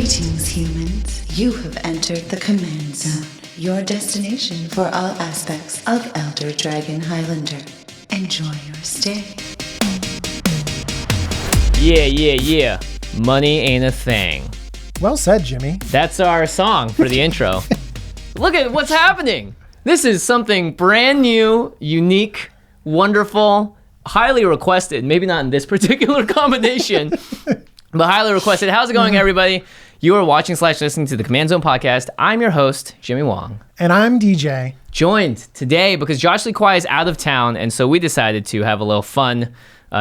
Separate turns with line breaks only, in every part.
Greetings, humans. You have entered the Command Zone, your destination for all aspects of Elder Dragon Highlander. Enjoy your stay.
Yeah. Money ain't a thing.
Well said, Jimmy.
That's our song for the intro. Look at what's happening. This is something brand new, unique, wonderful, highly requested. Maybe not in this particular combination, but highly requested. How's it going, everybody? You are watching / listening to the Command Zone podcast. I'm your host, Jimmy Wong.
And I'm DJ.
Joined today because Josh Lee Kwai is out of town, and so we decided to have a little fun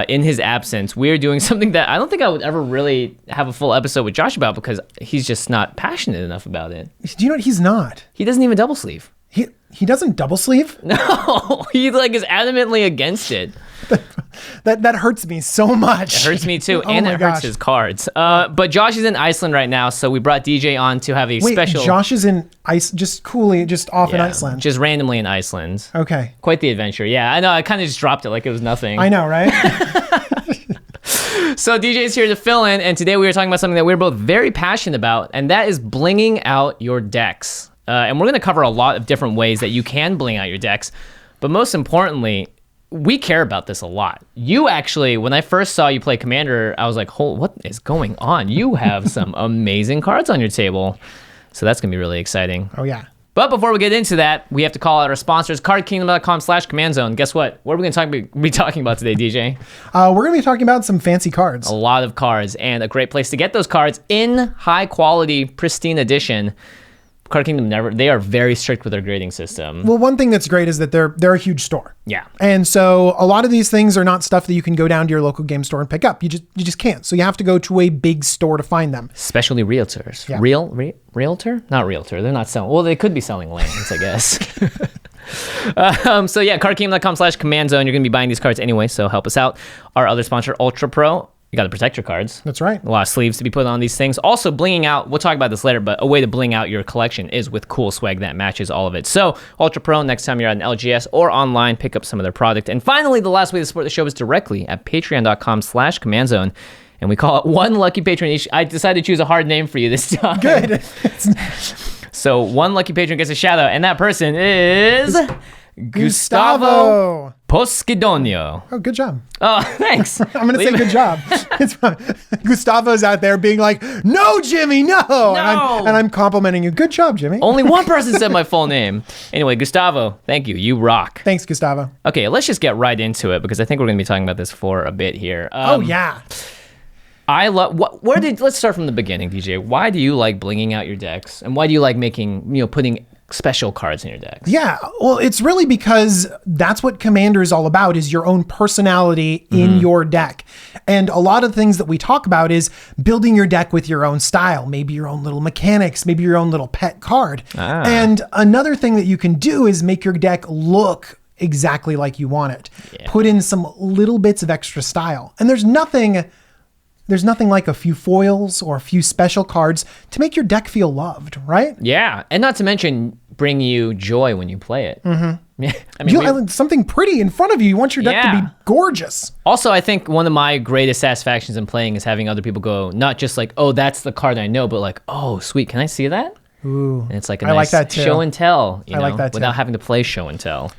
in his absence. We're doing something that I don't think I would ever really have a full episode with Josh about because he's just not passionate enough about it.
Do you know what? He's not.
He doesn't even double sleeve.
He doesn't double sleeve?
No, he is adamantly against it.
That hurts me so much.
It hurts me too, and it hurts his cards. But Josh is in Iceland right now, so we brought DJ on to have a special...
Wait, Josh is in just off in Iceland?
Just randomly in Iceland.
Okay.
Quite the adventure. Yeah, I know, I kind of just dropped it like it was nothing.
I know, right?
So DJ's here to fill in, and today we were talking about something that we're both very passionate about, and that is blinging out your decks. And we're going to cover a lot of different ways that you can bling out your decks, but most importantly, we care about this a lot. You actually, when I first saw you play Commander, I was like, what is going on? You have some amazing cards on your table. So that's going to be really exciting.
Oh, yeah.
But before we get into that, we have to call out our sponsors, cardkingdom.com/commandzone. Guess what? What are we going to be talking about today, DJ?
We're going to be talking about some fancy cards.
A lot of cards, and a great place to get those cards in high quality, pristine edition. Card Kingdom they are very strict with their grading system.
Well, one thing that's great is that they're a huge store.
Yeah.
And so a lot of these things are not stuff that you can go down to your local game store and pick up. You just can't. So you have to go to a big store to find them.
Especially realtors.
Yeah.
Realtor? Not realtor. They're not selling. Well, they could be selling lands, I guess. So yeah, cardkingdom.com/commandzone. You're going to be buying these cards anyway, so help us out. Our other sponsor, Ultra Pro. You got to protect your cards.
That's right.
A lot of sleeves to be put on these things. Also, blinging out, we'll talk about this later, but a way to bling out your collection is with cool swag that matches all of it. So, Ultra Pro, next time you're at an LGS or online, pick up some of their product. And finally, the last way to support the show is directly at patreon.com/commandzone. And we call it one lucky patron each. I decided to choose a hard name for you this time.
Good.
So, one lucky patron gets a shout out, and that person is
Gustavo
Poschidonio.
Oh, good job.
Oh, thanks.
I'm going to say good job. It's fine. Gustavo's out there being like, no, Jimmy, no. And I'm complimenting you. Good job, Jimmy.
Only one person said my full name. Anyway, Gustavo, thank you. You rock.
Thanks, Gustavo.
Okay, let's just get right into it because I think we're going to be talking about this for a bit here.
Oh, yeah.
I love, let's start from the beginning, DJ. Why do you like blinging out your decks? And why do you like putting special cards in your decks?
Yeah, well, it's really because that's what Commander is all about, is your own personality in your deck. And a lot of things that we talk about is building your deck with your own style, maybe your own little mechanics, maybe your own little pet card. And another thing that you can do is make your deck look exactly like you want it. Yeah. Put in some little bits of extra style. And there's nothing like a few foils or a few special cards to make your deck feel loved, right?
Yeah, and not to mention bring you joy when you play it. Yeah, I mean,
something pretty in front of you. You want your deck to be gorgeous.
Also, I think one of my greatest satisfactions in playing is having other people go, not just like, oh, that's the card I know, but like, oh, sweet, can I see that?
Ooh,
and it's like a nice show and tell,
like that too.
Without having to play show and tell.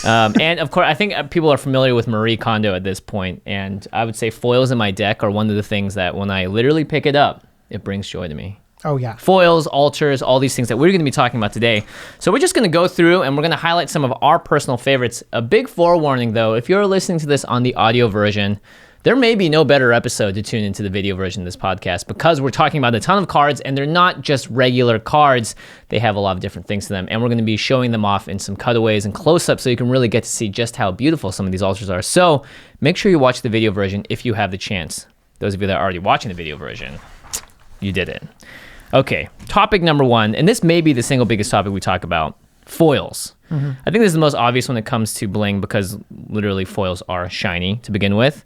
And of course, I think people are familiar with Marie Kondo at this point, and I would say foils in my deck are one of the things that when I literally pick it up, it brings joy to me.
Oh, yeah.
Foils, altars, all these things that we're going to be talking about today. So we're just going to go through and we're going to highlight some of our personal favorites. A big forewarning, though, if you're listening to this on the audio version, there may be no better episode to tune into the video version of this podcast because we're talking about a ton of cards and they're not just regular cards. They have a lot of different things to them. And we're going to be showing them off in some cutaways and close-ups so you can really get to see just how beautiful some of these altars are. So make sure you watch the video version if you have the chance. Those of you that are already watching the video version, you did it. Okay, topic number one, and this may be the single biggest topic we talk about, foils. I think this is the most obvious when it comes to bling because literally foils are shiny to begin with.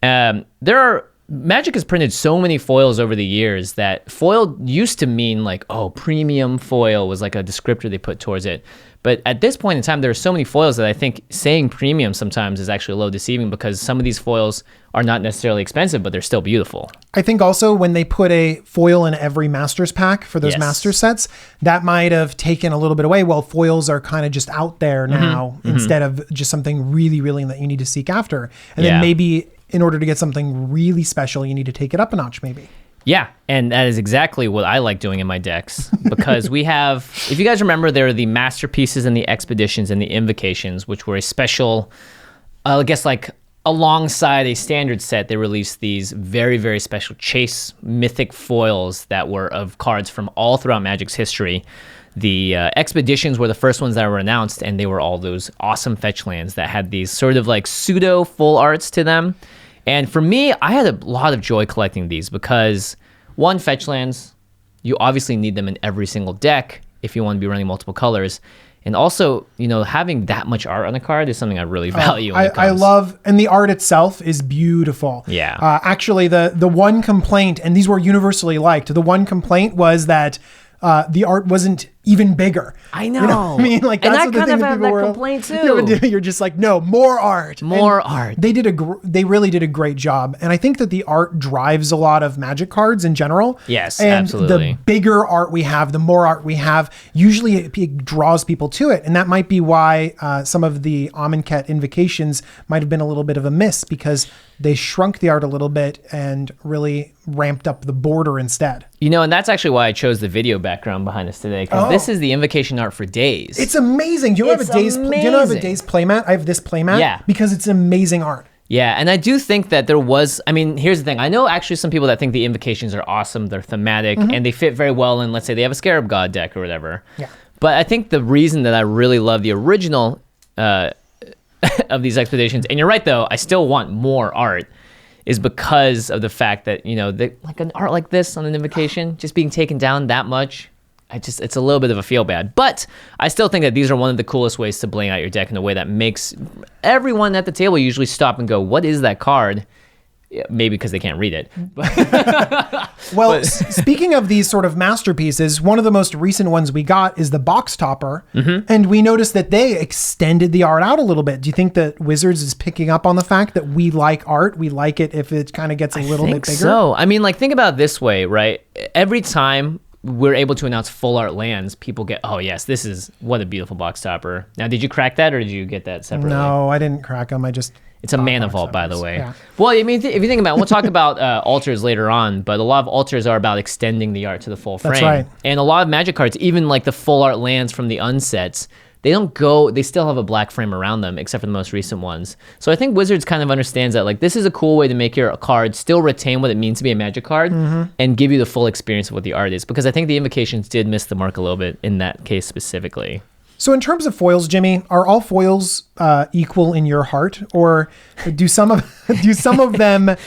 There are Magic has printed so many foils over the years that foil used to mean like, oh, premium foil was like a descriptor they put towards it. But at this point in time, there are so many foils that I think saying premium sometimes is actually a little deceiving, because some of these foils are not necessarily expensive, but they're still beautiful.
I think also when they put a foil in every Masters pack for those
Yes.
Master sets, that might have taken a little bit away. Well, foils are kind of just out there now instead of just something really, really that you need to seek after. And
Yeah.
then maybe in order to get something really special, you need to take it up a notch maybe.
Yeah, and that is exactly what I like doing in my decks, because we have, if you guys remember, there are the masterpieces and the expeditions and the invocations, which were a special, I guess like alongside a standard set, they released these very, very special chase mythic foils that were of cards from all throughout Magic's history. The expeditions were the first ones that were announced, and they were all those awesome fetch lands that had these sort of like pseudo full arts to them. And for me, I had a lot of joy collecting these because, one, fetch lands, you obviously need them in every single deck if you want to be running multiple colors. And also, you know, having that much art on a card is something I really value.
I love, and the art itself is beautiful.
Yeah.
Actually, the one complaint, and these were universally liked, the one complaint was that the art wasn't even bigger.
I know.
You know what I mean? Like,
and
that's
I
what the
kind
thing
of
that
have
people
that
were,
complaint too.
You're just like, no, more art.
More
And
art.
They really did a great job. And I think that the art drives a lot of Magic cards in general.
Yes,
and
absolutely.
the bigger art we have, the more art we have, usually it draws people to it. And that might be why some of the Amonkhet invocations might have been a little bit of a miss, because they shrunk the art a little bit and really ramped up the border instead.
You know, and that's actually why I chose the video background behind us today, because this is the invocation art for Days.
It's amazing. Do you have
It's
a Days? Do you know have a
amazing.
Days playmat? I have this playmat.
Yeah.
Because it's amazing art.
Yeah, and I do think that there was, I mean, here's the thing. I know actually some people that think the invocations are awesome, they're thematic, and they fit very well in, let's say, they have a Scarab God deck or whatever.
Yeah.
But I think the reason that I really love the original of these expeditions, and you're right though, I still want more art, is because of the fact that, you know, like an art like this on an invocation, just being taken down that much, it's a little bit of a feel bad. But I still think that these are one of the coolest ways to bling out your deck in a way that makes everyone at the table usually stop and go, what is that card? Yeah, maybe because they can't read it.
Well, speaking of these sort of masterpieces, one of the most recent ones we got is the box topper. And we noticed that they extended the art out a little bit. Do you think that Wizards is picking up on the fact that we like art? We like it if it kind of gets a little bit bigger?
So, I mean, like, think about it this way, right? Every time we're able to announce full art lands, people get, oh yes, this is, what a beautiful box topper. Now, did you crack that, or did you get that separately?
No, I didn't crack them. I just...
It's a mana vault, by the way.
Yeah.
Well, I mean, if you think about it, we'll talk about altars later on, but a lot of altars are about extending the art to the full frame.
That's right.
And a lot of Magic cards, even like the full art lands from the unsets, they still have a black frame around them, except for the most recent ones. So I think Wizards kind of understands that, like, this is a cool way to make your card still retain what it means to be a Magic card and give you the full experience of what the art is. Because I think the invocations did miss the mark a little bit in that case specifically.
So in terms of foils, Jimmy, are all foils equal in your heart, or do some of them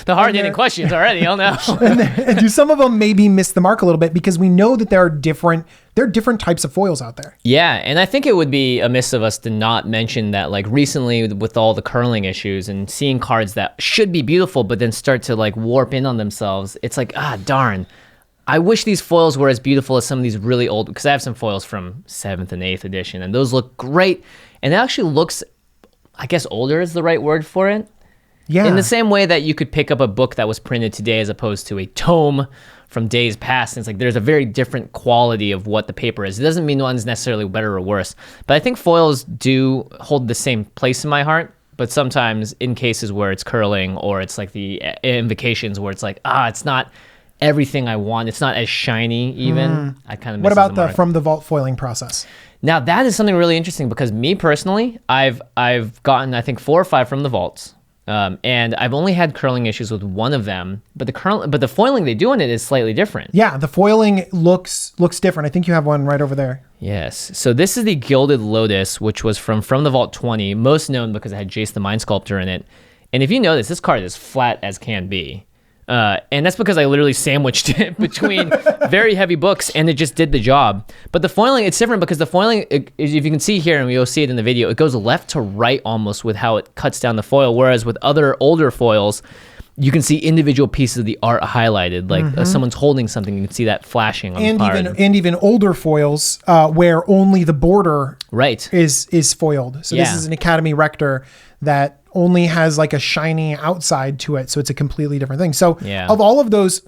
The hard-hitting questions already, oh no.
and do some of them maybe miss the mark a little bit, because we know that there are different types of foils out there.
Yeah, and I think it would be amiss of us to not mention that, like, recently with all the curling issues and seeing cards that should be beautiful but then start to like warp in on themselves, it's like, darn. I wish these foils were as beautiful as some of these really old, because I have some foils from 7th and 8th edition, and those look great. And it actually looks, I guess older is the right word for it.
Yeah.
In the same way that you could pick up a book that was printed today as opposed to a tome from days past. And it's like there's a very different quality of what the paper is. It doesn't mean one's necessarily better or worse. But I think foils do hold the same place in my heart. But sometimes in cases where it's curling, or it's like the invocations where it's like, it's not everything I want. It's not as shiny even. I kind of miss
What about the
mark.
from the vault foiling process?
Now that is something really interesting, because me personally, I've gotten, I think, 4 or 5 from the vaults. And I've only had curling issues with one of them, but the foiling they do in it is slightly different.
Yeah, the foiling looks different. I think you have one right over there.
Yes. So this is the Gilded Lotus, which was from the Vault 20, most known because it had Jace the Mind Sculptor in it. And if you notice, this card is flat as can be. And that's because I literally sandwiched it between very heavy books, and it just did the job. But the foiling, it's different, because the foiling, if you can see here, and you'll see it in the video, it goes left to right almost with how it cuts down the foil. Whereas with other older foils, you can see individual pieces of the art highlighted, like someone's holding something, you can see that flashing on the card.
And even older foils where only the border
Right.
is foiled. So this is an Academy Rector that only has like a shiny outside to it, so it's a completely different thing. So of all of those,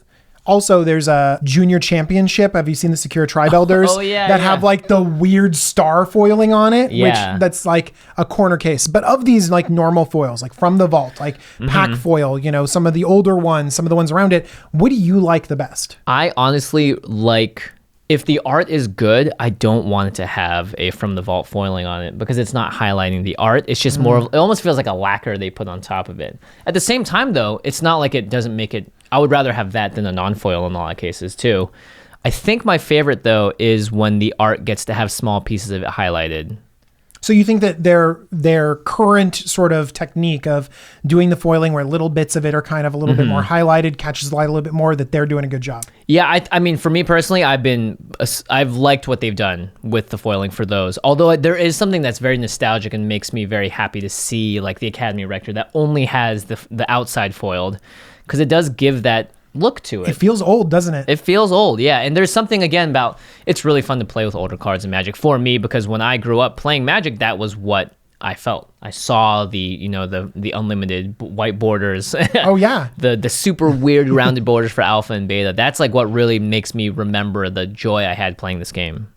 also there's a junior championship. Have you seen the Secure Tribe Elders that have like the weird star foiling on it, which that's like a corner case. But of these like normal foils, like from the vault, like pack foil, you know, some of the older ones, some of the ones around it, what do you like the best?
I honestly like, if the art is good, I don't want it to have a from the vault foiling on it because it's not highlighting the art. It's just more of, it almost feels like a lacquer they put on top of it. At the same time though, it's not like it doesn't make it, I would rather have that than a non-foil in a lot of cases too. I think my favorite though is when the art gets to have small pieces of it highlighted.
So you think that their current sort of technique of doing the foiling where little bits of it are kind of a little bit more highlighted, catches the light a little bit more, that they're doing a good job?
Yeah, I mean, for me personally, I've liked what they've done with the foiling for those. Although there is something that's very nostalgic and makes me very happy to see, like the Academy Rector that only has the outside foiled, because it does give that look to it.
It feels old, doesn't it?
It feels old, yeah. And there's something again about, it's really fun to play with older cards in Magic for me, because when I grew up playing Magic, that was what I felt. I saw the unlimited white borders.
Oh yeah.
the super weird rounded borders for alpha and beta. That's like what really makes me remember the joy I had playing this game.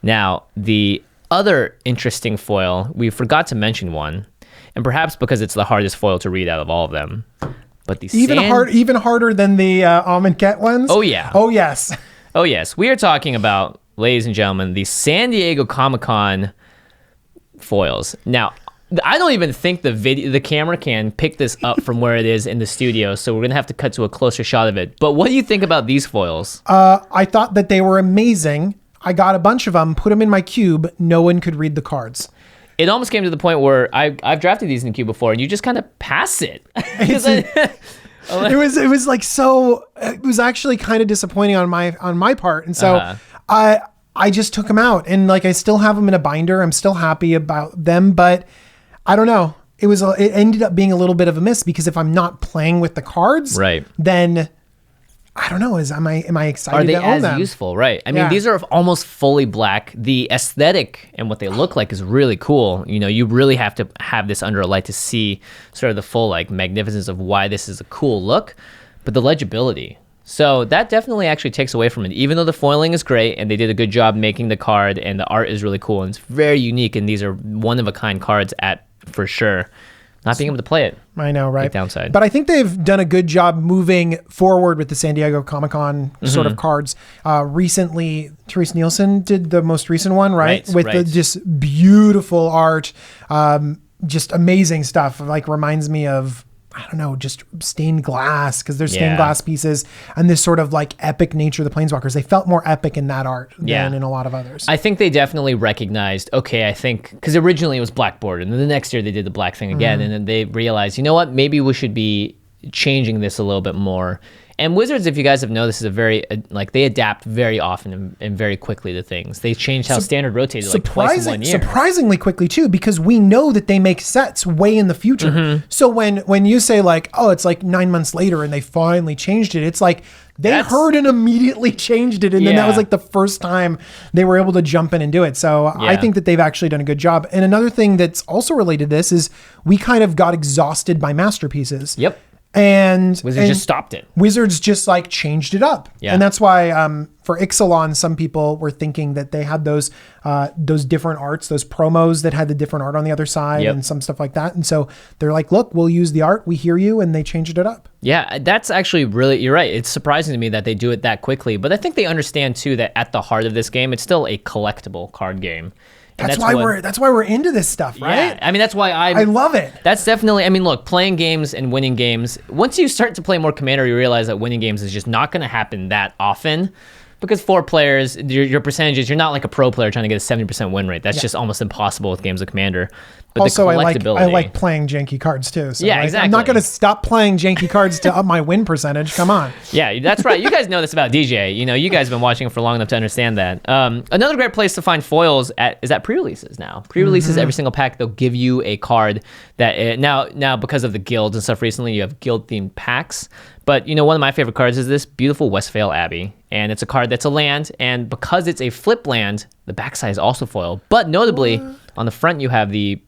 Now, the other interesting foil, we forgot to mention one, and perhaps because it's the hardest foil to read out of all of them. But the
even harder than the Amonkhet ones.
Oh yeah.
Oh yes.
Oh yes. We are talking about, ladies and gentlemen, the San Diego Comic-Con foils. Now, I don't even think the camera can pick this up from where it is in the studio, so we're gonna have to cut to a closer shot of it. But what do you think about these foils?
I thought that they were amazing. I got a bunch of them, put them in my cube. No one could read the cards.
It almost came to the point where I've drafted these in the queue before, and you just kind of pass it.
It was like, so it was actually kind of disappointing on my part, and so I just took them out, and like I still have them in a binder. I'm still happy about them, but I don't know. It ended up being a little bit of a miss, because if I'm not playing with the cards,
right, then
I don't know. Am I excited?
Are they
to own them?
as useful? Right. I mean, these are almost fully black. The aesthetic and what they look like is really cool. You know, you really have to have this under a light to see sort of the full like magnificence of why this is a cool look, but the legibility. So that definitely actually takes away from it. Even though the foiling is great and they did a good job making the card and the art is really cool and it's very unique and these are one of a kind cards for sure. Not being able to play it.
I know, right?
Big downside.
But I think they've done a good job moving forward with the San Diego Comic-Con sort of cards. Recently, Therese Nielsen did the most recent one, right? With the just beautiful art, just amazing stuff. Like reminds me of, I don't know, just stained glass, because there's stained glass pieces and this sort of like epic nature of the Planeswalkers. They felt more epic in that art than in a lot of others.
I think they definitely recognized, okay, I think, because originally it was black border, and then the next year they did the black thing again, and then they realized, you know what, maybe we should be changing this a little bit more. And Wizards, if you guys have noticed, is a very, like, they adapt very often and very quickly to things. They changed how Standard rotated like twice in 1 year.
Surprisingly quickly, too, because we know that they make sets way in the future. So when you say, like, oh, it's like 9 months later and they finally changed it, it's like they heard and immediately changed it. And then that was like the first time they were able to jump in and do it. So I think that they've actually done a good job. And another thing that's also related to this is we kind of got exhausted by masterpieces.
Yep.
And
Wizards just stopped it.
Wizards just like changed it up. Yeah. And that's why for Ixalan, some people were thinking that they had those different arts, those promos that had the different art on the other side and some stuff like that. And so they're like, look, we'll use the art. We hear you. And they changed it up. Yeah,
that's actually really, you're right. It's surprising to me that they do it that quickly. But I think they understand too that at the heart of this game, it's still a collectible card game.
That's why we're into this stuff, right?
Yeah, I mean, that's why
I love it.
That's definitely, I mean, look, playing games and winning games, once you start to play more Commander, you realize that winning games is just not going to happen that often. Because 4 players, your percentages, you're not like a pro player trying to get a 70% win rate. That's just almost impossible with games of Commander. But
also,
the
I
collectability,
like playing janky cards too. So
Yeah, exactly.
I'm not going to stop playing janky cards to up my win percentage. Come on.
Yeah, that's right. You guys know this about DJ. You know, you guys have been watching it for long enough to understand that. Another great place to find foils is at pre-releases now. Pre-releases, every single pack, they'll give you a card that now because of the guilds and stuff recently, you have guild-themed packs. But, you know, one of my favorite cards is this beautiful Westphale Abbey. And it's a card that's a land. And because it's a flip land, the backside is also foil. But notably, on the front, you have the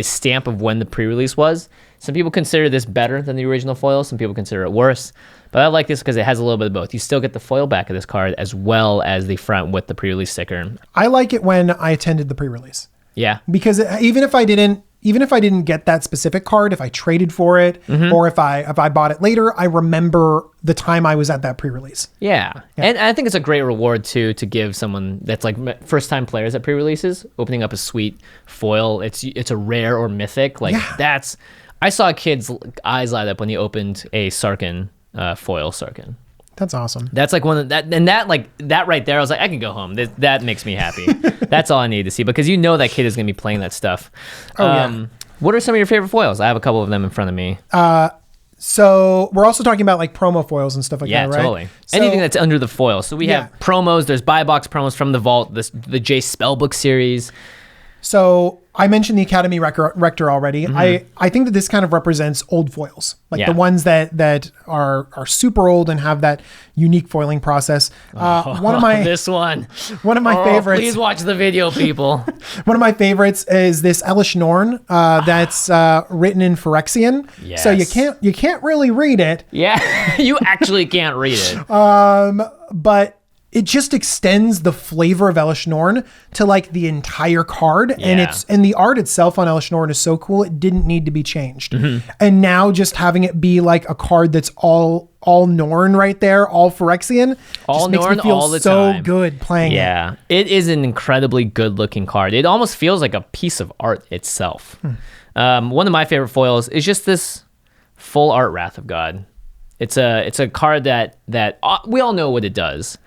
stamp of when the pre-release was. Some people consider this better than the original foil. Some people consider it worse. But I like this because it has a little bit of both. You still get the foil back of this card as well as the front with the pre-release sticker.
I like it when I attended the pre-release.
Yeah.
Because even if I didn't get that specific card, if I traded for it or if I bought it later, I remember the time I was at that pre-release.
Yeah. And I think it's a great reward too to give someone that's like first-time players at pre-releases opening up a sweet foil. It's a rare or mythic. Like that's I saw a kid's eyes light up when he opened a Sarkhan foil Sarkhan.
That's awesome.
That's like one of that, and that like that right there. I was like, I can go home. That makes me happy. That's all I need to see because you know that kid is gonna be playing that stuff. What are some of your favorite foils? I have a couple of them in front of me.
So we're also talking about like promo foils and stuff like that, right?
Yeah, totally.
So,
Anything that's under the foil. So we have promos. There's buy box promos from the Vault. The J Spellbook series.
So I mentioned the Academy Rector already. I think that this kind of represents old foils, like the ones that are super old and have that unique foiling process. One of my favorites.
Please watch the video, people.
One of my favorites is this Elish Norn that's written in Phyrexian.
Yes.
So you can't really read it.
Yeah, you actually can't read it.
But it just extends the flavor of Elish Norn to like the entire card.
Yeah.
And the art itself on Elish Norn is so cool. It didn't need to be changed. And now just having it be like a card that's all Norn right there, all Phyrexian,
all
just makes
Norn
me feel
all the
so
time.
good playing it.
Yeah, it is an incredibly good looking card. It almost feels like a piece of art itself. One of my favorite foils is just this full art Wrath of God. It's a card that we all know what it does.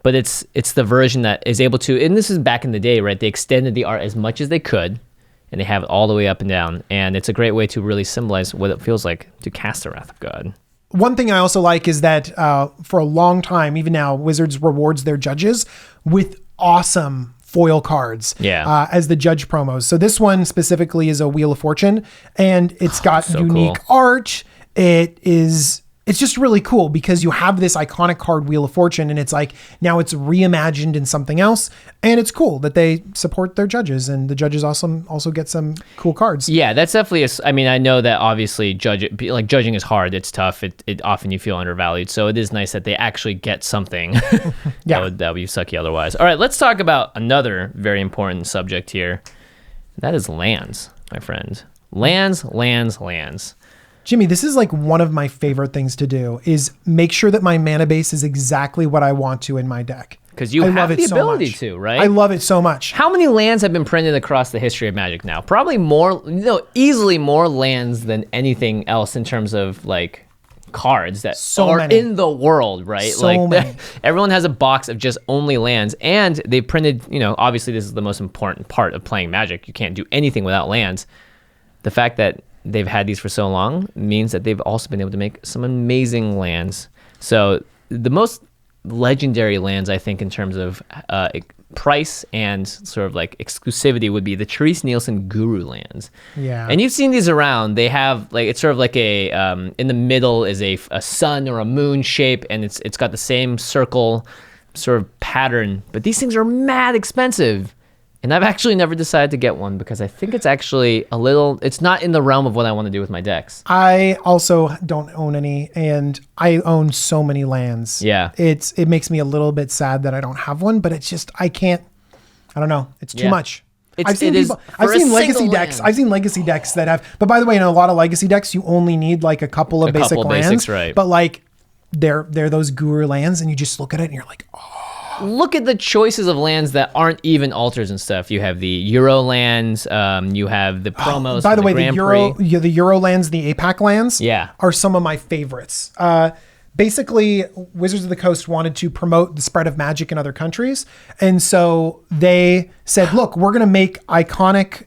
But it's the version that is able to, and this is back in the day, right? They extended the art as much as they could, and they have it all the way up and down. And it's a great way to really symbolize what it feels like to cast the Wrath of God.
One thing I also like is that for a long time, even now, Wizards rewards their judges with awesome foil cards as the judge promos. So this one specifically is a Wheel of Fortune, and it's got
so
unique art. It's just really cool because you have this iconic card, Wheel of Fortune, and it's like now it's reimagined in something else. And it's cool that they support their judges, and the judges also get some cool cards.
Yeah, that's definitely I mean, I know that obviously judging is hard. It's tough. It often you feel undervalued. So it is nice that they actually get something that would be sucky otherwise. All right, let's talk about another very important subject here. That is lands, my friend. Lands.
Jimmy, this is like one of my favorite things to do is make sure that my mana base is exactly what I want to in my deck.
Because you have the ability to, right?
I love it so much.
How many lands have been printed across the history of Magic now? Probably more, easily more lands than anything else in terms of like cards that are in the world, right?
So many.
Everyone has a box of just only lands, and they printed, obviously this is the most important part of playing Magic. You can't do anything without lands. The fact that they've had these for so long means that they've also been able to make some amazing lands. So the most legendary lands, I think, in terms of price and sort of like exclusivity would be the Therese Nielsen Guru lands.
Yeah.
And you've seen these around. They have like, it's sort of like a, in the middle is a sun or a moon shape, and it's got the same circle sort of pattern, but these things are mad expensive. And I've actually never decided to get one because I think it's actually it's not in the realm of what I want to do with my decks.
I also don't own any, and I own so many lands.
Yeah.
It makes me a little bit sad that I don't have one, but it's just, I don't know. It's too much. I've seen legacy decks. I've seen legacy decks that have, but by the way, in a lot of legacy decks, you only need like a couple of basic lands.
Basics, right.
But like they're those Guru lands, and you just look at it and you're like, oh.
Look at the choices of lands that aren't even altars and stuff. You have the Euro lands. You have the promos.
By the way,
the
Euro lands, the APAC lands, are some of my favorites. basically Wizards of the Coast wanted to promote the spread of magic in other countries. And so they said, look, we're going to make iconic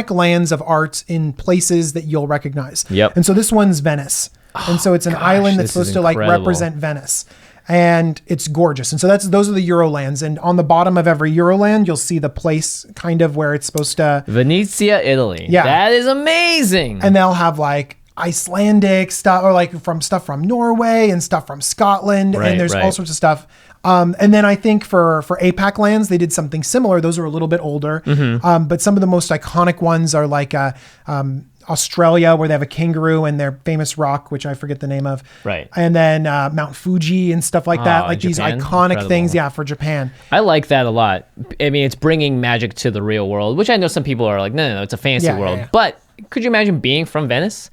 lands of art in places that you'll recognize.
Yep.
And so this one's Venice. And so it's an island that's supposed to like represent Venice. And it's gorgeous. And so those are the Eurolands. And on the bottom of every Euroland, you'll see the place kind of where it's supposed to.
Venezia, Italy.
Yeah.
That is amazing.
And they'll have like Icelandic stuff or like stuff from Norway and stuff from Scotland. And there's all sorts of stuff. And then I think for APAC Lands, they did something similar. Those are a little bit older. But some of the most iconic ones are like Australia, where they have a kangaroo and their famous rock, which I forget the name of.
Right.
And then Mount Fuji and stuff like that. Like these iconic
Incredible.
things. Yeah, for Japan.
I like that a lot. I mean, it's bringing magic to the real world, which I know some people are like, no, it's a fantasy world. Yeah. But could you imagine being from Venice?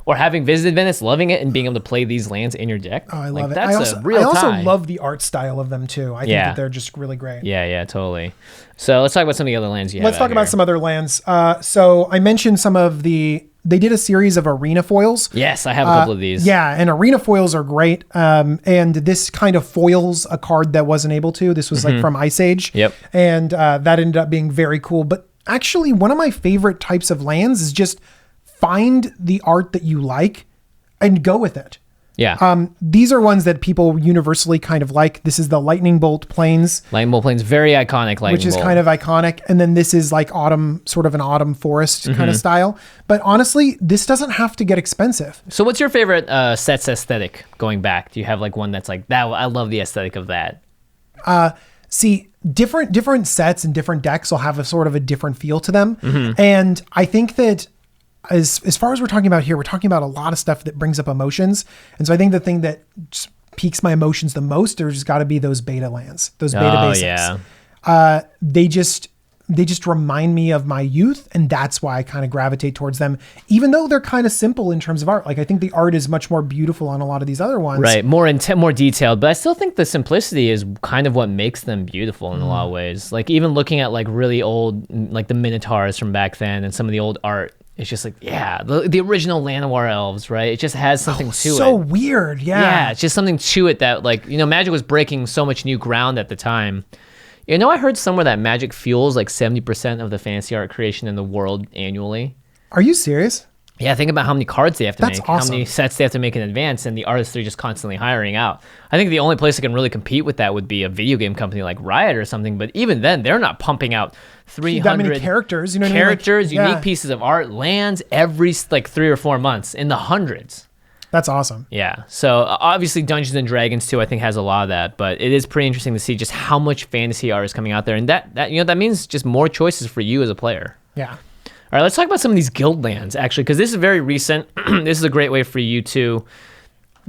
Or having visited Venice, loving it, and being able to play these lands in your deck.
Oh, I love it.
That's
I also
tie.
love the art style of them too. I think that they're just really great.
Yeah, totally. So let's talk about some of the other lands you have.
Let's talk about some other lands. So I mentioned some of they did a series of arena foils.
Yes, I have a couple of these.
Yeah, and arena foils are great. And this kind of foils a card that wasn't able to. This was like from Ice Age.
Yep.
And that ended up being very cool. But actually, one of my favorite types of lands is just find the art that you like and go with it.
Yeah.
These are ones that people universally kind of like. This is the Lightning Bolt Plains.
Lightning Bolt Plains, very iconic Lightning
Which is
Bolt.
kind of iconic. And then this is like sort of an autumn forest kind of style. But honestly, this doesn't have to get expensive.
So what's your favorite sets aesthetic going back? Do you have like one that's like, that? I love the aesthetic of that.
See, different sets and different decks will have a sort of a different feel to them. And I think that as far as we're talking about here, we're talking about a lot of stuff that brings up emotions. And so I think the thing that just piques my emotions the most, there's got to be those beta lands, those beta basics.
Yeah.
They just remind me of my youth, and that's why I kind of gravitate towards them, even though they're kind of simple in terms of art. Like I think the art is much more beautiful on a lot of these other ones.
Right, more detailed, but I still think the simplicity is kind of what makes them beautiful in a lot of ways. Like even looking at like really old, like the Minotaurs from back then and some of the old art, it's just like, the original Llanowar elves, right? It just has something to it.
So weird,
Yeah, it's just something to it that like, Magic was breaking so much new ground at the time. I heard somewhere that Magic fuels like 70% of the fantasy art creation in the world annually.
Are you serious?
Yeah, think about how many cards they have to make,
awesome.
how many sets they have to make in advance, and the artists they're just constantly hiring out. I think the only place that can really compete with that would be a video game company like Riot or something, but even then, they're not pumping out 300
that many characters,
characters, unique pieces of art, lands every like 3 or 4 months in the hundreds.
That's awesome.
Yeah. So obviously Dungeons and Dragons too, I think has a lot of that, but it is pretty interesting to see just how much fantasy art is coming out there, and that means just more choices for you as a player.
Yeah.
All right, let's talk about some of these guild lands, actually, because this is very recent. This is a great way for you to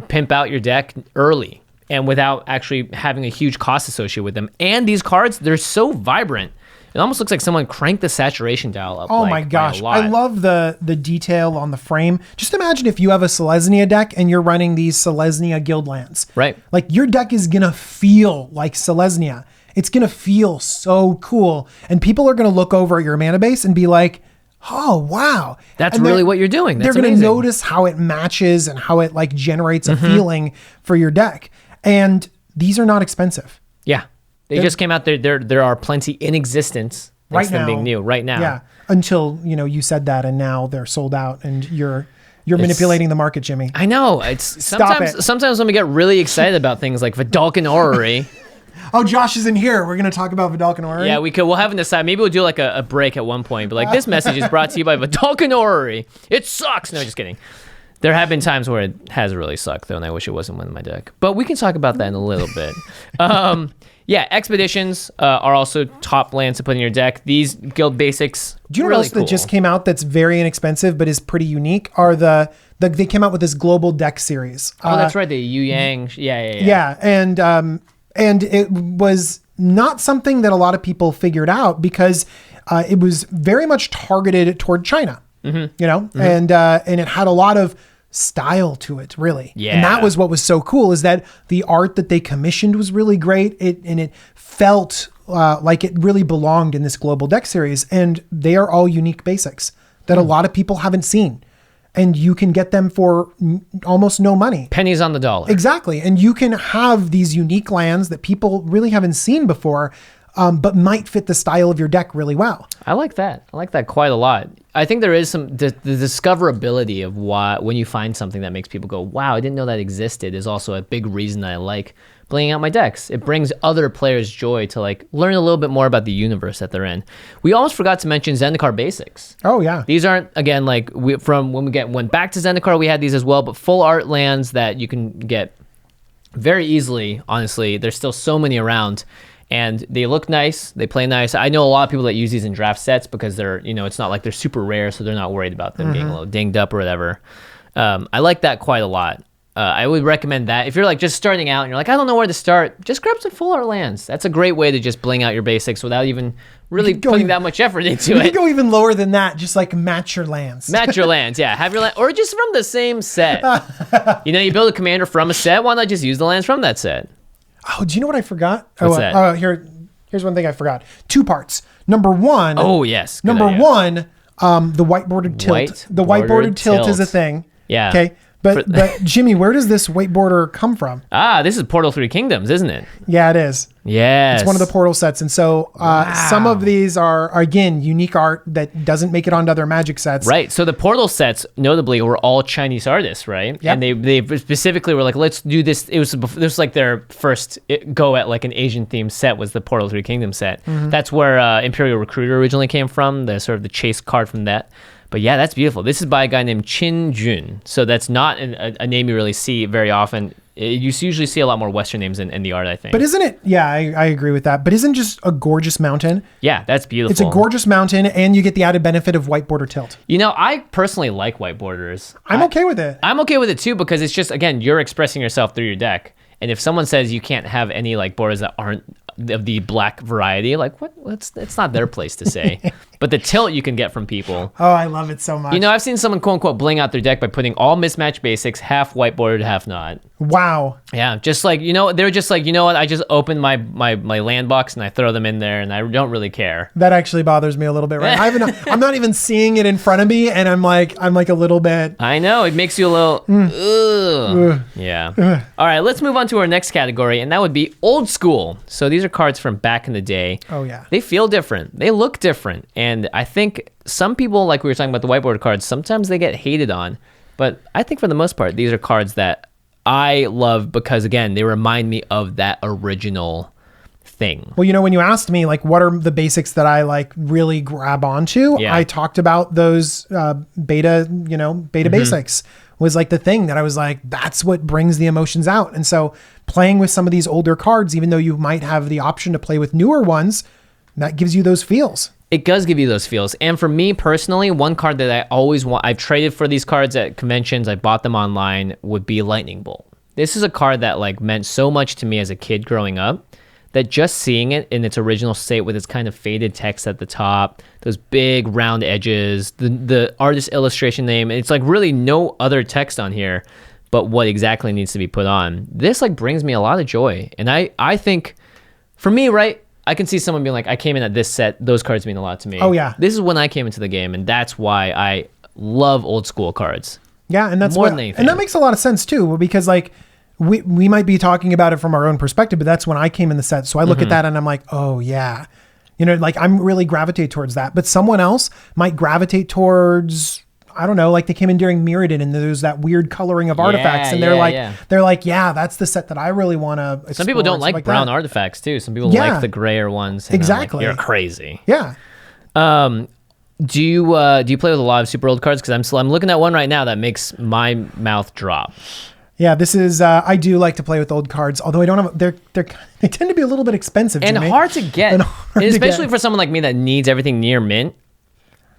pimp out your deck early and without actually having a huge cost associated with them. And these cards, they're so vibrant. It almost looks like someone cranked the saturation dial up.
Oh my gosh. I love the detail on the frame. Just imagine if you have a Selesnya deck and you're running these Selesnya guild lands.
Right.
Like your deck is going to feel like Selesnya. It's going to feel so cool. And people are going to look over at your mana base and be like, oh, wow.
That's really what you're doing. That's
they're going to
amazing.
notice how it matches and how it like generates a feeling for your deck. And these are not expensive.
Yeah. They just came out. There are plenty in existence.
Right now.
Them being new right now.
Yeah. Until, you said that and now they're sold out and you're manipulating the market, Jimmy.
I know. Sometimes when we get really excited about things like Vidalcan Orrery.
Oh, Josh is in here. We're going to talk about Vidalcan Orrery.
Yeah, we'll have an aside. Maybe we'll do like a break at one point. But like this message is brought to you by Vidalcan Orrery. It sucks. No, just kidding. There have been times where it has really sucked though, and I wish it wasn't one in my deck. But we can talk about that in a little bit. Yeah, expeditions are also top lands to put in your deck. These guild basics.
Do you know
really
what else that just came out that's very inexpensive but is pretty unique? Are they came out with this global deck series.
Oh, that's right. The Yu Yang. Yeah.
Yeah, and it was not something that a lot of people figured out because it was very much targeted toward China. And it had a lot of style to it, really.
Yeah.
And that was what was so cool, is that the art that they commissioned was really great. It felt like it really belonged in this global deck series, and they are all unique basics that a lot of people haven't seen. and you can get them for almost no money.
Pennies on the dollar.
Exactly. And you can have these unique lands that people really haven't seen before, but might fit the style of your deck really well.
I like that. I like that quite a lot. I think there is the discoverability of why when you find something that makes people go, wow, I didn't know that existed, is also a big reason that I like blinging out my decks. It brings other players joy to like learn a little bit more about the universe that they're in. We almost forgot to mention Zendikar basics.
Oh yeah.
These aren't, again, like from when we went back to Zendikar, we had these as well, but full art lands that you can get very easily. Honestly, there's still so many around. And they look nice, they play nice. I know a lot of people that use these in draft sets because they're, it's not like they're super rare, so they're not worried about them getting a little dinged up or whatever. I like that quite a lot. I would recommend that. If you're like just starting out and you're like, I don't know where to start, just grab some full art lands. That's a great way to just bling out your basics without even really putting that much effort into it.
You can go even lower than that, just like match your lands.
Match your lands, yeah. Have your land, or just from the same set. You build a commander from a set, why not just use the lands from that set?
Oh, do you know what I forgot?
What's that?
Here's one thing I forgot. 2 parts. Number one.
Oh, yes. Good
Number
idea.
one, the whiteboarded tilt. The whiteboarded tilt is a thing.
Yeah.
Okay. But Jimmy, where does this white border come from?
This is Portal 3 Kingdoms, isn't it?
Yeah, it is.
Yes.
It's one of the portal sets. And so some of these are, again, unique art that doesn't make it onto other Magic sets.
Right. So the portal sets, notably, were all Chinese artists, right?
Yep.
And they specifically were like, let's do this. This was like their first go at like an Asian themed set was the Portal 3 Kingdoms set. That's where Imperial Recruiter originally came from, the sort of the chase card from that. But yeah, that's beautiful. This is by a guy named Qin Jun. So that's not a name you really see very often. You usually see a lot more Western names in the art, I think.
But isn't it? Yeah, I agree with that. But isn't just a gorgeous mountain?
Yeah, that's beautiful.
It's a gorgeous mountain, and you get the added benefit of white border tilt.
I personally like white borders.
I'm okay with it.
I'm okay with it too because it's just, again, you're expressing yourself through your deck. And if someone says you can't have any like borders that aren't of the black variety, like what? It's not their place to say. But the tilt you can get from people.
Oh, I love it so much.
I've seen someone quote unquote bling out their deck by putting all mismatched basics, half white bordered, half not.
Wow.
Yeah, just like they're just like, what? I just open my land box and I throw them in there, and I don't really care.
That actually bothers me a little bit, right? I'm not even seeing it in front of me, and I'm like a little bit.
I know, it makes you a little. Ugh. Yeah. All right, let's move on to our next category, and that would be old school. So these are cards from back in the day.
Oh yeah.
They feel different. They look different, and I think some people, like we were talking about the whiteboard cards, sometimes they get hated on, but I think for the most part, these are cards that I love because, again, they remind me of that original thing.
Well, when you asked me, like, what are the basics that I, like, really grab onto,
Yeah.
I talked about those beta basics was, like, the thing that I was like, that's what brings the emotions out. And so playing with some of these older cards, even though you might have the option to play with newer ones, that gives you those feels.
It does give you those feels. And for me personally, one card that I always want, I've traded for these cards at conventions, I bought them online, would be Lightning Bolt. This is a card that like meant so much to me as a kid growing up that just seeing it in its original state with its kind of faded text at the top, those big round edges, the artist illustration name, it's like really no other text on here but what exactly needs to be put on. This like brings me a lot of joy. And I think for me, right, I can see someone being like, I came in at this set, those cards mean a lot to me.
Oh, yeah.
This is when I came into the game, and that's why I love old school cards.
Yeah, and that's
More than anything.
and that makes a lot of sense too, because like we might be talking about it from our own perspective, but that's when I came in the set. So I look at that and I'm like, oh yeah. Like I'm really gravitate towards that. But someone else might gravitate towards, I don't know, like they came in during Mirrodin and there's that weird coloring of artifacts, and they're like, yeah, that's the set that I really want to explore.
Some people don't like brown artifacts too. Some people like the grayer ones. And
exactly.
You're crazy.
Yeah.
Do you play with a lot of super old cards? Because I'm looking at one right now that makes my mouth drop.
Yeah, this is I do like to play with old cards, although I don't have they tend to be a little bit expensive,
and
Jimmy.
hard to get, especially for someone like me that needs everything near mint.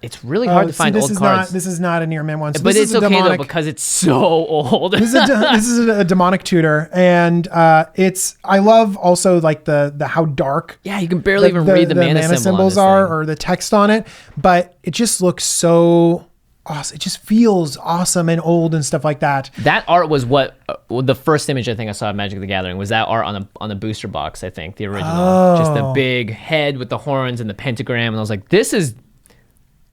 It's really hard to find old cards.
This is not a near mint one, so
but
this
it's
is
okay though because it's so old.
This is a demonic tutor, and I love also like the how dark.
Yeah, you can barely even read the mana
symbols are or the text on it, but it just looks so awesome. It just feels awesome and old and stuff like that.
That art was what the first image I think I saw of Magic the Gathering was that art on a booster box. I think the original, just the big head with the horns and the pentagram, and I was like, this is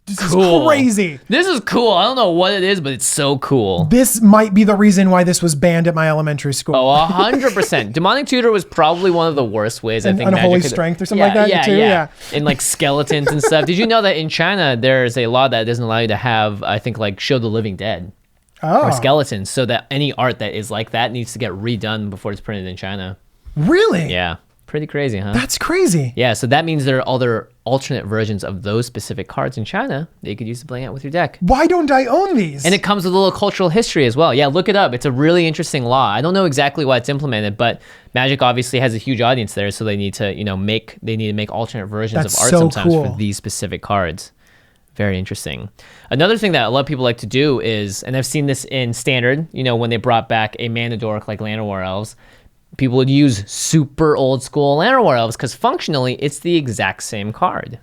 This is crazy.
This is cool. I don't know what it is, but it's so cool.
This might be the reason why this was banned at my elementary school.
Oh, 100%. Demonic Tutor was probably one of the worst ways, I think.
Unholy Strength or something like that, too? Yeah.
And like skeletons and stuff. Did you know that in China, there's a law that doesn't allow you to have, I think, like Show the Living Dead or skeletons, so that any art that is like that needs to get redone before it's printed in China.
Really?
Yeah. Pretty crazy, huh?
That's crazy.
Yeah, so that means there are other alternate versions of those specific cards in China that you could use to bling out with your deck.
Why don't I own these?
And it comes with a little cultural history as well. Yeah, look it up. It's a really interesting law. I don't know exactly why it's implemented, but Magic obviously has a huge audience there, so they need to, make alternate versions of art sometimes for these specific cards. Very interesting. Another thing that a lot of people like to do is, and I've seen this in Standard, when they brought back a mana dork like Llanowar Elves, people would use super old school Llanowar Elves because functionally it's the exact same card.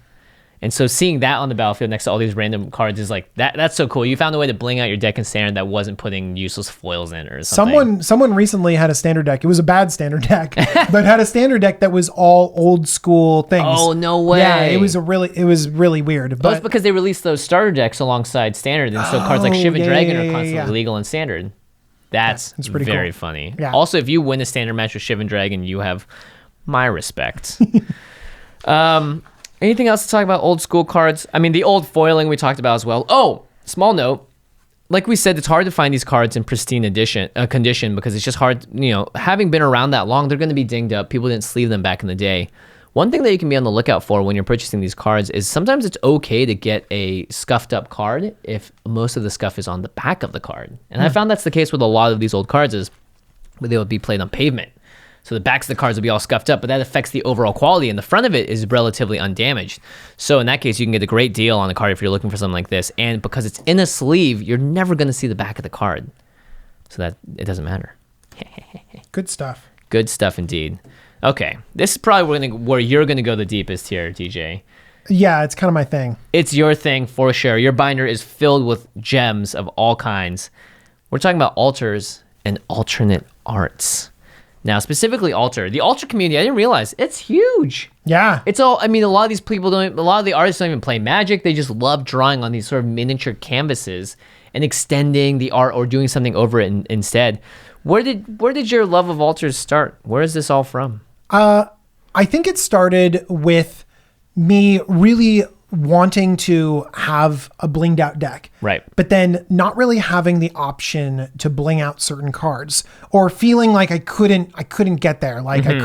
And so seeing that on the battlefield next to all these random cards is like, that's so cool. You found a way to bling out your deck in Standard that wasn't putting useless foils in it or something.
Someone recently had a Standard deck. It was a bad Standard deck, but had a Standard deck that was all old school things.
Oh, no way.
Yeah, it was really weird. But
it's because they released those starter decks alongside Standard, and so cards like Shivan Dragon are constantly legal in Standard. That's pretty very cool. Funny. Yeah. Also, if you win a Standard match with Shivan Dragon, you have my respect. Anything else to talk about old school cards? I mean, the old foiling we talked about as well. Oh, small note. Like we said, it's hard to find these cards in pristine condition because it's just hard. Having been around that long, they're going to be dinged up. People didn't sleeve them back in the day. One thing that you can be on the lookout for when you're purchasing these cards is sometimes it's okay to get a scuffed up card if most of the scuff is on the back of the card. And I found that's the case with a lot of these old cards is they would be played on pavement. So the backs of the cards will be all scuffed up, but that affects the overall quality, and the front of it is relatively undamaged. So in that case, you can get a great deal on a card if you're looking for something like this. And because it's in a sleeve, you're never going to see the back of the card. So that it doesn't matter.
Good stuff.
Good stuff indeed. Okay, this is probably where you're going to go the deepest here, DJ.
Yeah, it's kind of my thing.
It's your thing for sure. Your binder is filled with gems of all kinds. We're talking about altars and alternate arts. Now, specifically altar. The altar community, I didn't realize, it's huge.
Yeah.
It's all, a lot of these people a lot of the artists don't even play Magic. They just love drawing on these sort of miniature canvases and extending the art or doing something over it instead. Where did your love of altars start? Where is this all from?
I think it started with me really wanting to have a blinged out deck.
Right.
But then not really having the option to bling out certain cards or feeling like I couldn't get there. Like I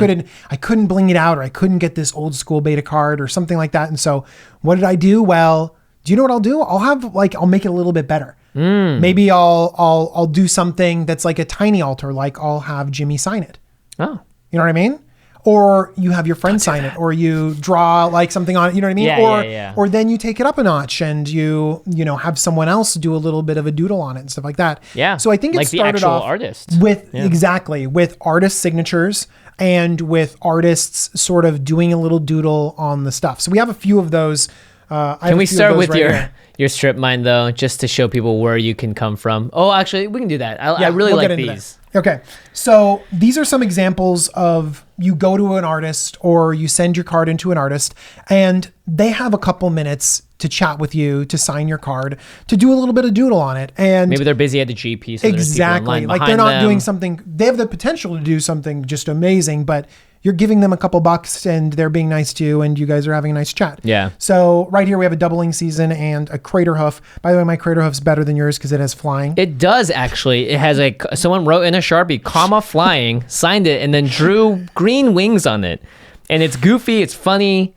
couldn't bling it out, or I couldn't get this old school beta card or something like that. And so what did I do? Well, do you know what I'll do? I'll make it a little bit better. Maybe I'll do something that's like a tiny altar. Like I'll have Jimmy sign it.
Oh,
you know what I mean? Or you have your friend sign it, or you draw like something on it, you know what I mean?
Yeah,
or then you take it up a notch and you have someone else do a little bit of a doodle on it and stuff like that.
Yeah.
So I think it started off
artist.
with with artist signatures and with artists sort of doing a little doodle on the stuff. So we have a few of those.
Can we start with your strip mine though, just to show people where you can come from? Oh, actually, we can do that. I really like these.
Okay, so these are some examples of you go to an artist or you send your card into an artist and they have a couple minutes to chat with you, to sign your card, to do a little bit of doodle on it. And
maybe they're busy at the GP. So
exactly. Like they're not doing something, they have the potential to do something just amazing, but you're giving them a couple bucks and they're being nice to you and you guys are having a nice chat.
Yeah.
So right here we have a doubling season and a crater hoof. By the way, my crater hoof's better than yours because it has flying.
It does actually. It has someone wrote in a Sharpie, comma flying, signed it, and then drew green wings on it. And it's goofy, it's funny.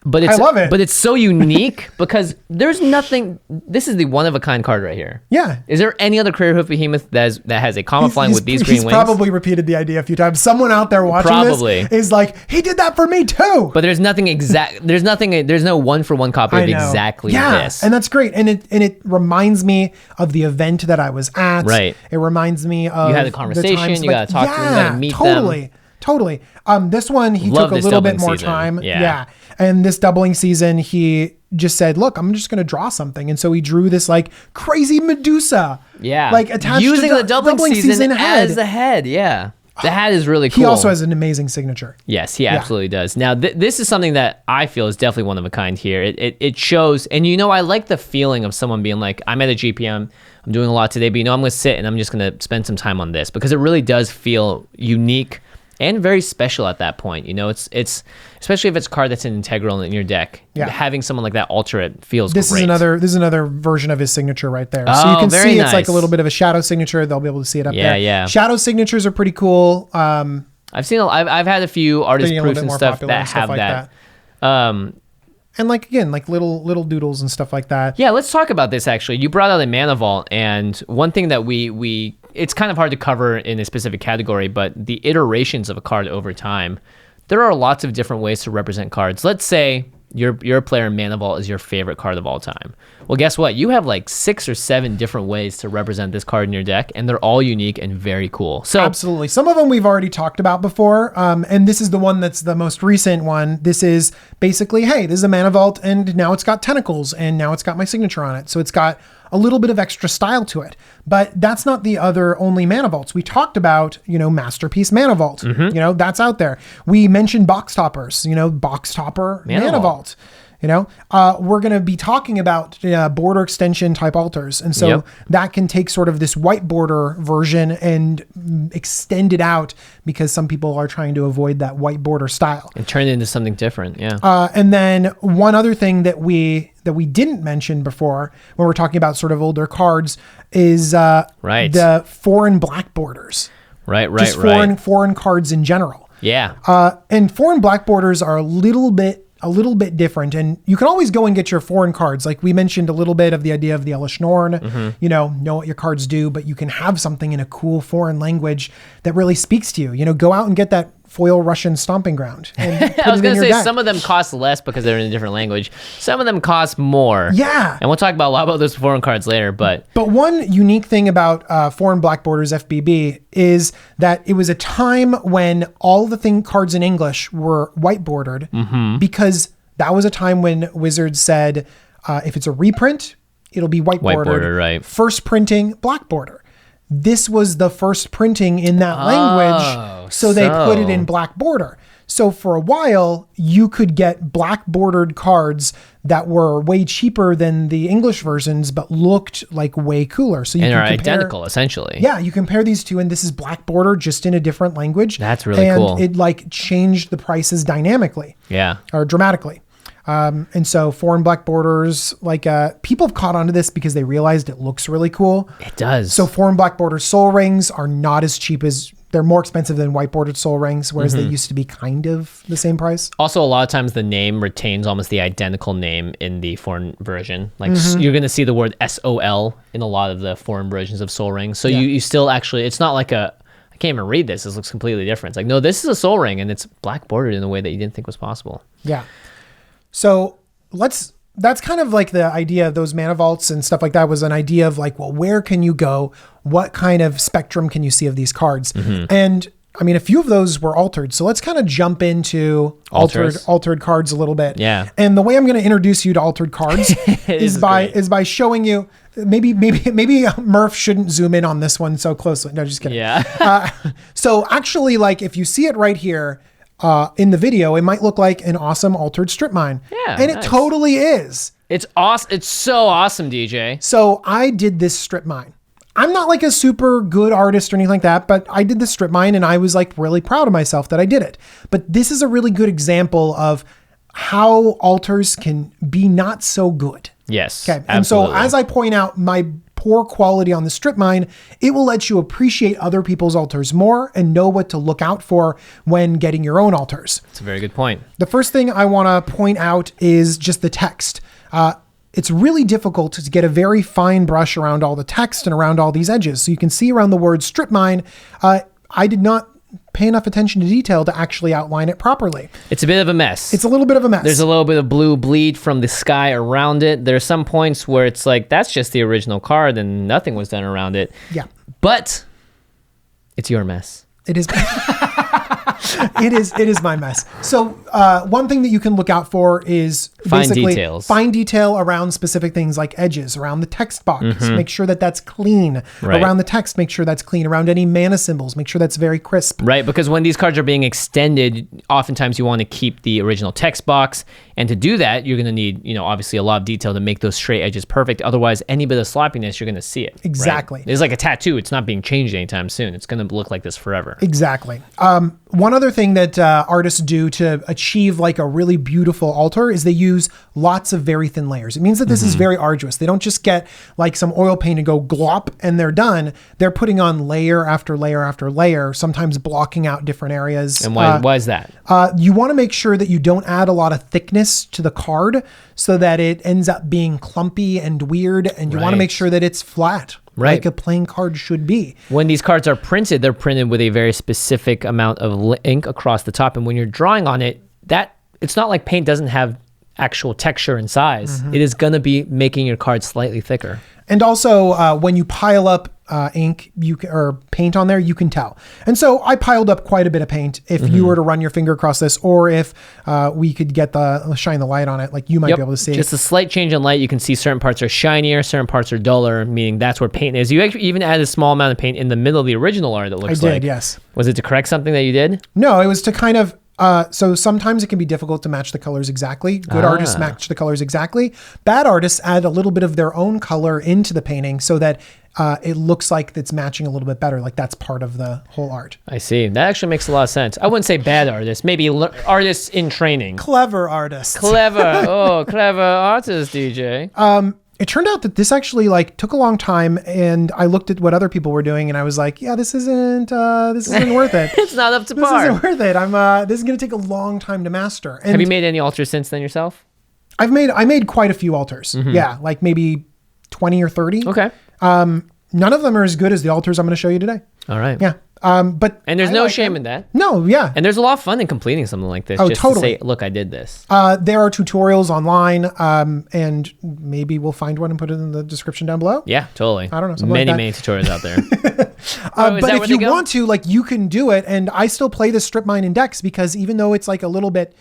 But I love it. But it's so unique because there's nothing. This is the one of a kind card right here.
Yeah.
Is there any other crater hoof behemoth that has a comma flying with these green wings?
He's probably repeated the idea a few times. Someone out there watching this is like, he did that for me too.
But there's nothing exact. There's no one for one copy of exactly this.
And that's great. And it reminds me of the event that I was at.
Right.
It reminds me of
you had a conversation. You got to talk to them. You got to meet them.
Totally. This one, he took a little bit more time. Yeah. And this doubling season, he just said, look, I'm just going to draw something. And so he drew this like crazy Medusa.
Yeah.
Like attached
using
to
the doubling season as the head. Yeah. That is really cool.
He also has an amazing signature.
Yes, he absolutely does. Now, this is something that I feel is definitely one of a kind here. It shows, and I like the feeling of someone being like, I'm at a GPM, I'm doing a lot today, but I'm going to sit and I'm just going to spend some time on this, because it really does feel unique and very special at that point. It's especially if it's a card that's an integral in your deck.
Yeah.
Having someone like that alter it feels
This
great.
This is another version of his signature right there.
Oh,
so you can
very
see
nice.
it's like a little bit of a shadow signature. They'll be able to see it up there.
Yeah.
Shadow signatures are pretty cool.
I've had a few artist
Getting a
proofs
little bit
and
more
stuff
popular
that
and stuff
have
like
that.
And like little doodles and stuff like that.
Yeah, let's talk about this actually. You brought out a mana vault, and one thing that we it's kind of hard to cover in a specific category, but the iterations of a card over time. There are lots of different ways to represent cards. Let's say your player in Mana Vault is your favorite card of all time. Well, guess what? You have like 6 or 7 different ways to represent this card in your deck, and they're all unique and very cool. So
absolutely. Some of them we've already talked about before, and this is the one that's the most recent one. This is basically, hey, this is a Mana Vault, and now it's got tentacles, and now it's got my signature on it. So it's got a little bit of extra style to it. But that's not the other only Mana Vaults. We talked about, Masterpiece Mana Vault. That's out there. We mentioned Box Toppers, Box Topper Mana Vault. We're going to be talking about border extension type altars. And so that can take sort of this white border version and extend it out, because some people are trying to avoid that white border style.
And turn it into something different. Yeah.
And then one other thing that we didn't mention before when we're talking about sort of older cards is the foreign black borders.
Right.
Just foreign cards in general.
Yeah.
And foreign black borders are a little bit different, and you can always go and get your foreign cards. Like we mentioned a little bit of the idea of the Elish Norn, know what your cards do, but you can have something in a cool foreign language that really speaks to you. Go out and get that foil Russian stomping ground. And
I was going to say
deck.
Some of them cost less because they're in a different language. Some of them cost more.
Yeah.
And we'll talk about a lot about those foreign cards later, but
one unique thing about foreign black borders FBB is that it was a time when all the cards in English were white bordered, because that was a time when Wizards said, if it's a reprint, it'll be white bordered.
Right.
First printing, black border. This was the first printing in that language, so they put it in black border. So for a while, you could get black bordered cards that were way cheaper than the English versions, but looked like way cooler. So you
and
can
are
compare,
identical, essentially.
Yeah, you compare these two, and this is black border just in a different language.
That's really cool.
And it changed the prices dynamically.
Yeah.
Or dramatically. And so foreign black borders, people have caught onto this because they realized it looks really cool.
It does.
So foreign black border soul rings are not as cheap they're more expensive than white bordered soul rings, whereas they used to be kind of the same price.
Also, a lot of times the name retains almost the identical name in the foreign version. You're going to see the word SOL in a lot of the foreign versions of soul rings. So you still actually, it's not like I can't even read this. This looks completely different. It's like, no, this is a soul ring, and it's black bordered in a way that you didn't think was possible.
Yeah. So that's kind of like the idea of those mana vaults and stuff like that, was an idea of where can you go? What kind of spectrum can you see of these cards? And I mean, a few of those were altered. So let's kind of jump into altered cards a little bit.
Yeah.
And the way I'm going to introduce you to altered cards is by showing you, maybe Murph shouldn't zoom in on this one so closely. No, just kidding.
Yeah.
So actually, if you see it right here, in the video, it might look like an awesome altered strip mine.
Yeah.
And it totally is.
It's awesome. It's so awesome, DJ.
So I did this strip mine. I'm not a super good artist or anything like that, but I did this strip mine, and I was really proud of myself that I did it. But this is a really good example of how altars can be not so good.
Yes.
Okay. And
absolutely.
so as I point out my poor quality on the strip mine, it will let you appreciate other people's altars more and know what to look out for when getting your own altars.
That's a very good point.
The first thing I want to point out is just the text. It's really difficult to get a very fine brush around all the text and around all these edges. So you can see around the word strip mine, I did not pay enough attention to detail to actually outline it properly.
It's a bit of a mess.
It's a little bit of a mess.
There's a little bit of blue bleed from the sky around it. There's some points where it's that's just the original card and nothing was done around it.
Yeah.
But it's your mess.
It is. It is my mess. So one thing that you can look out for is
Fine
basically
details.
fine detail around specific things like edges, around the text box. Make sure that that's clean.
Right.
Around the text, make sure that's clean. Around any mana symbols, make sure that's very crisp.
Right, because when these cards are being extended, oftentimes you want to keep the original text box. And to do that, you're going to need, obviously a lot of detail to make those straight edges perfect. Otherwise, any bit of sloppiness, you're going to see it.
Exactly.
Right? It's like a tattoo. It's not being changed anytime soon. It's going to look like this forever.
Exactly. One other thing that artists do to achieve like a really beautiful altar is they use lots of very thin layers. It means that this is very arduous. They don't just get like some oil paint and go glop and they're done. They're putting on layer after layer after layer, sometimes blocking out different areas.
And why is that?
You want to make sure that you don't add a lot of thickness to the card so that it ends up being clumpy and weird. And you want to make sure that it's flat.
Right.
Like a plain card should be.
When these cards are printed, they're printed with a very specific amount of ink across the top. And when you're drawing on it, it's not like paint doesn't have actual texture and size. It is going to be making your card slightly thicker.
And also, when you pile up ink or paint on there, you can tell. And so I piled up quite a bit of paint. If you were to run your finger across this, or if we could shine the light on it, like you might be able to see.
Just a slight change in light. You can see certain parts are shinier, certain parts are duller, meaning that's where paint is. You actually even added a small amount of paint in the middle of the original art, it looks like.
I did, yes.
Was it to correct something that you did?
No, it was to kind of... so sometimes it can be difficult to match the colors exactly. Good artists match the colors exactly. Bad artists add a little bit of their own color into the painting so that it looks like it's matching a little bit better. Like that's part of the whole art.
I see. That actually makes a lot of sense. I wouldn't say bad artists, maybe artists in training.
Clever artists.
Clever. Oh, clever artist, DJ.
It turned out that this actually like took a long time, and I looked at what other people were doing, and I was like, "Yeah, this isn't worth it.
It's not up to
This
par.
isn't worth it. This is going to take a long time to master." And
Have you made any altars since then yourself?
I made quite a few altars. Yeah, like maybe 20 or 30.
Okay.
None of them are as good as the altars I'm going to show you today.
All right.
Yeah. But
And there's no shame in that.
No, yeah.
And there's a lot of fun in completing something like this.
Oh,
just
totally.
to say, look, I did this.
There are tutorials online, and maybe we'll find one and put it in the description down below.
Yeah, totally.
I don't know.
Many tutorials out there.
But if you want to, like, you can do it. And I still play the strip mine in decks because even though it's like a little bit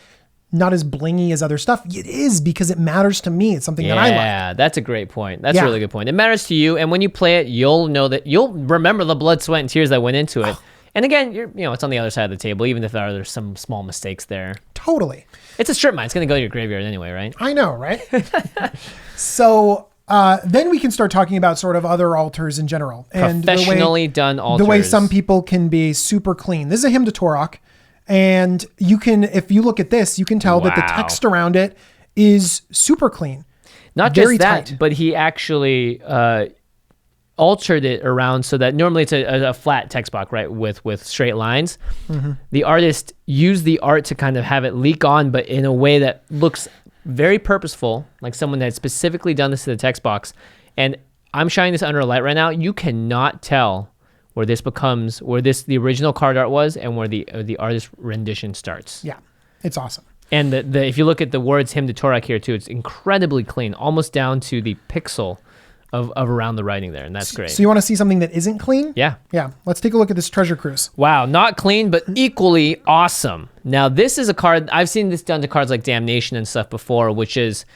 not as blingy as other stuff, it is because it matters to me. It's something that I like.
Yeah, that's a great point. That's a really good point. It matters to you, and when you play it, you'll remember the blood, sweat, and tears that went into it. And again, it's on the other side of the table, even if there's some small mistakes there.
Totally.
It's a strip mine. It's going to go to your graveyard anyway, right?
I know, right? So then we can start talking about sort of other altars in general. And
Professionally done altars.
The way some people can be super clean. This is a hymn to Torok. And you can, if you look at this, you can tell that the text around it is super clean.
Not
Very
just that,
tight.
but he actually altered it around so that normally it's a flat text box, right, with straight lines. The artist used the art to kind of have it leak on, but in a way that looks very purposeful, like someone that had specifically done this to the text box. And I'm shining this under a light right now. You cannot tell where the original card art was and where the artist rendition starts.
Yeah, it's awesome.
And if you look at the words hymn to Torok here too, it's incredibly clean, almost down to the pixel of around the writing there, and that's great.
So you want to see something that isn't clean?
Yeah.
Yeah, let's take a look at this Treasure Cruise.
Wow, not clean, but equally awesome. Now, this is a card, I've seen this done to cards like Damnation and stuff before, which is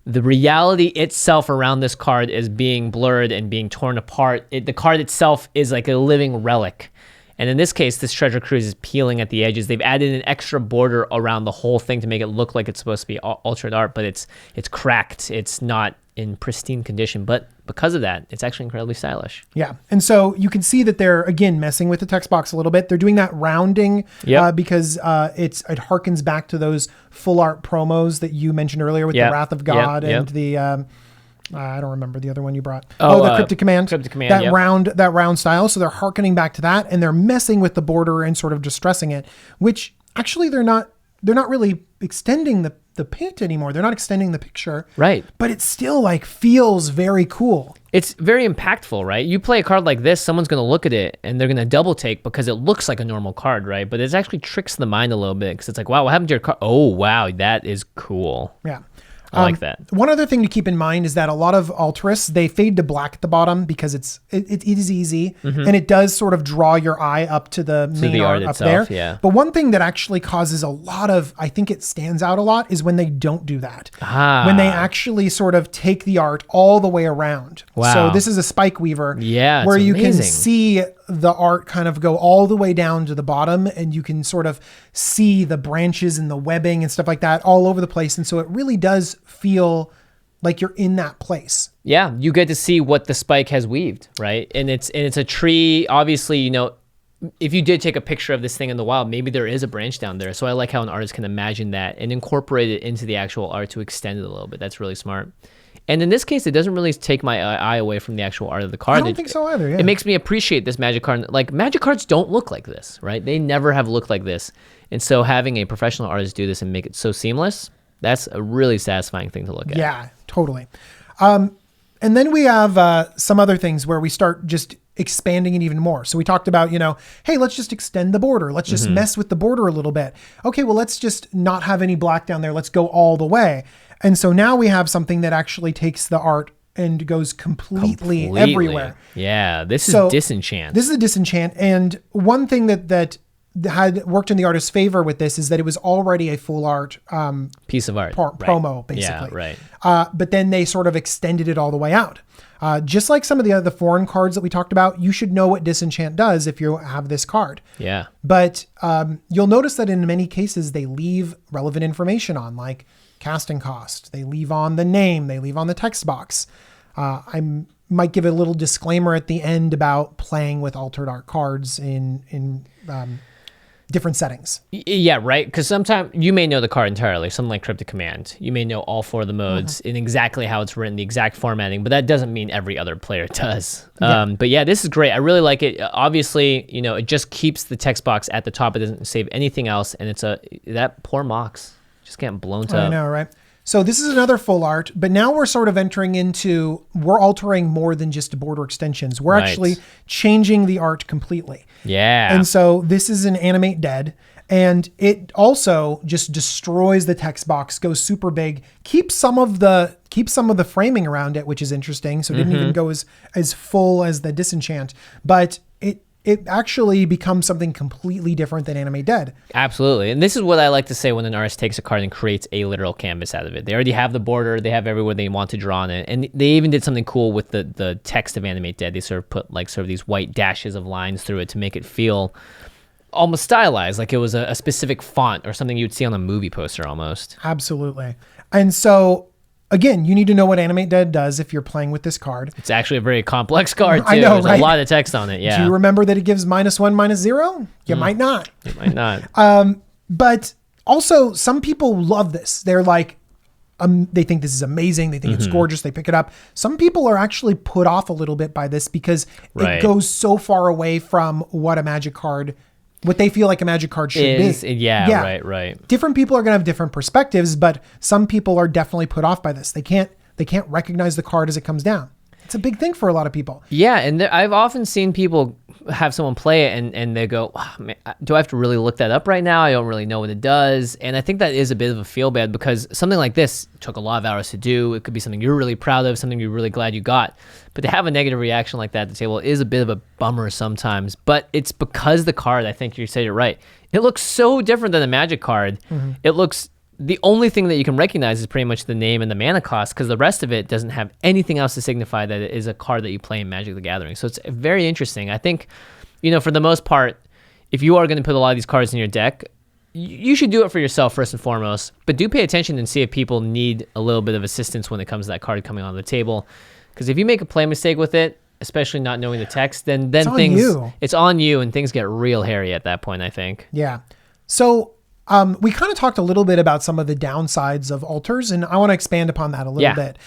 the reality itself around this card is being blurred and being torn apart. The card itself is like a living relic. And in this case, this Treasure Cruise is peeling at the edges. They've added an extra border around the whole thing to make it look like it's supposed to be altered art, but it's cracked. It's not in pristine condition, but because of that, it's actually incredibly stylish.
Yeah, and so you can see that they're, again, messing with the text box a little bit. They're doing that rounding because it harkens back to those full art promos that you mentioned earlier with the Wrath of God and the... I don't remember the other one you brought. The Cryptic Command.
Cryptic Command,
that round style. So they're harkening back to that, and they're messing with the border and sort of distressing it, which actually they're not really extending the paint anymore. They're not extending the picture.
Right.
But it still like feels very cool.
It's very impactful, right? You play a card like this, someone's going to look at it and they're going to double take because it looks like a normal card, right? But it actually tricks the mind a little bit because it's like, wow, what happened to your card? Oh, wow, that is cool.
Yeah.
I like that.
One other thing to keep in mind is that a lot of altruists, they fade to black at the bottom because it is easy and it does sort of draw your eye up to the main art up
itself,
there.
yeah.
But one thing that actually causes a lot of, I think it stands out a lot, is when they don't do that. When they actually sort of take the art all the way around.
Wow.
So this is a spike weaver
Yeah,
where
it's
you can
amazing.
see the art kind of go all the way down to the bottom, and you can sort of see the branches and the webbing and stuff like that all over the place. And so it really does feel like you're in that place.
Yeah, you get to see what the spike has weaved, right? And it's a tree. Obviously, you know, if you did take a picture of this thing in the wild, maybe there is a branch down there. So I like how an artist can imagine that and incorporate it into the actual art to extend it a little bit. That's really smart. And in this case, it doesn't really take my eye away from the actual art of the card.
I don't think so either. Yeah.
It makes me appreciate this Magic card. Like, Magic cards don't look like this, right? They never have looked like this. And so having a professional artist do this and make it so seamless, that's a really satisfying thing to look at.
Yeah, totally. And then we have some other things where we start just expanding it even more. So we talked about, you know, hey, let's just extend the border. Let's just mess with the border a little bit. Okay, well, let's just not have any black down there. Let's go all the way. And so now we have something that actually takes the art and goes completely everywhere.
Yeah, this is disenchant.
This is a disenchant. And one thing that had worked in the artist's favor with this is that it was already a full art
piece of art,
promo, basically.
Yeah, right.
But then they sort of extended it all the way out. Just like some of the other foreign cards that we talked about, you should know what disenchant does if you have this card.
Yeah.
But you'll notice that in many cases, they leave relevant information on, like casting cost. They leave on the name. They leave on the text box. I might give a little disclaimer at the end about playing with altered art cards in different settings.
Yeah, right. Because sometimes you may know the card entirely, something like Cryptic Command. You may know all four of the modes and exactly how it's written, the exact formatting, but that doesn't mean every other player does. Yeah. But yeah, this is great. I really like it. Obviously, you know, it just keeps the text box at the top. It doesn't save anything else. And it's that poor Mox just getting blown up.
I know, right? So this is another full art, but now we're sort of entering into, we're altering more than just border extensions. We're actually changing the art completely.
Yeah.
And so this is an animate dead, and it also just destroys the text box, goes super big, keeps some of the framing around it, which is interesting. So it didn't even go as full as the disenchant, but it actually becomes something completely different than Animate Dead.
Absolutely. And this is what I like to say when an artist takes a card and creates a literal canvas out of it. They already have the border. They have everywhere they want to draw on it. And they even did something cool with the text of Animate Dead. They sort of put like sort of these white dashes of lines through it to make it feel almost stylized, like it was a specific font or something you'd see on a movie poster almost.
Absolutely. And so, again, you need to know what Animate Dead does if you're playing with this card.
It's actually a very complex card, too.
I know,
There's
right?
a lot of text on it, yeah.
Do you remember that it gives -1, -0? You might not.
You might not.
But also, some people love this. They're like, they think this is amazing. They think it's gorgeous. They pick it up. Some people are actually put off a little bit by this because it goes so far away from what a Magic card, what they feel like a Magic card should be.
Yeah, right.
Different people are going to have different perspectives, but some people are definitely put off by this. They can't recognize the card as it comes down. It's a big thing for a lot of people.
Yeah, and I've often seen people have someone play it and they go, oh, man, do I have to really look that up right now? I don't really know what it does. And I think that is a bit of a feel bad because something like this took a lot of hours to do. It could be something you're really proud of, something you're really glad you got. But to have a negative reaction like that to say, well, it is a bit of a bummer sometimes. But it's because the card, I think you said it right, it looks so different than a Magic card. It looks... The only thing that you can recognize is pretty much the name and the mana cost because the rest of it doesn't have anything else to signify that it is a card that you play in Magic the Gathering. So it's very interesting. I think, for the most part, if you are going to put a lot of these cards in your deck, you should do it for yourself first and foremost, but do pay attention and see if people need a little bit of assistance when it comes to that card coming on the table. Because if you make a play mistake with it, especially not knowing the text, then it's on you and things get real hairy at that point, I think.
Yeah. So... we kind of talked a little bit about some of the downsides of alters, and I want to expand upon that a little bit.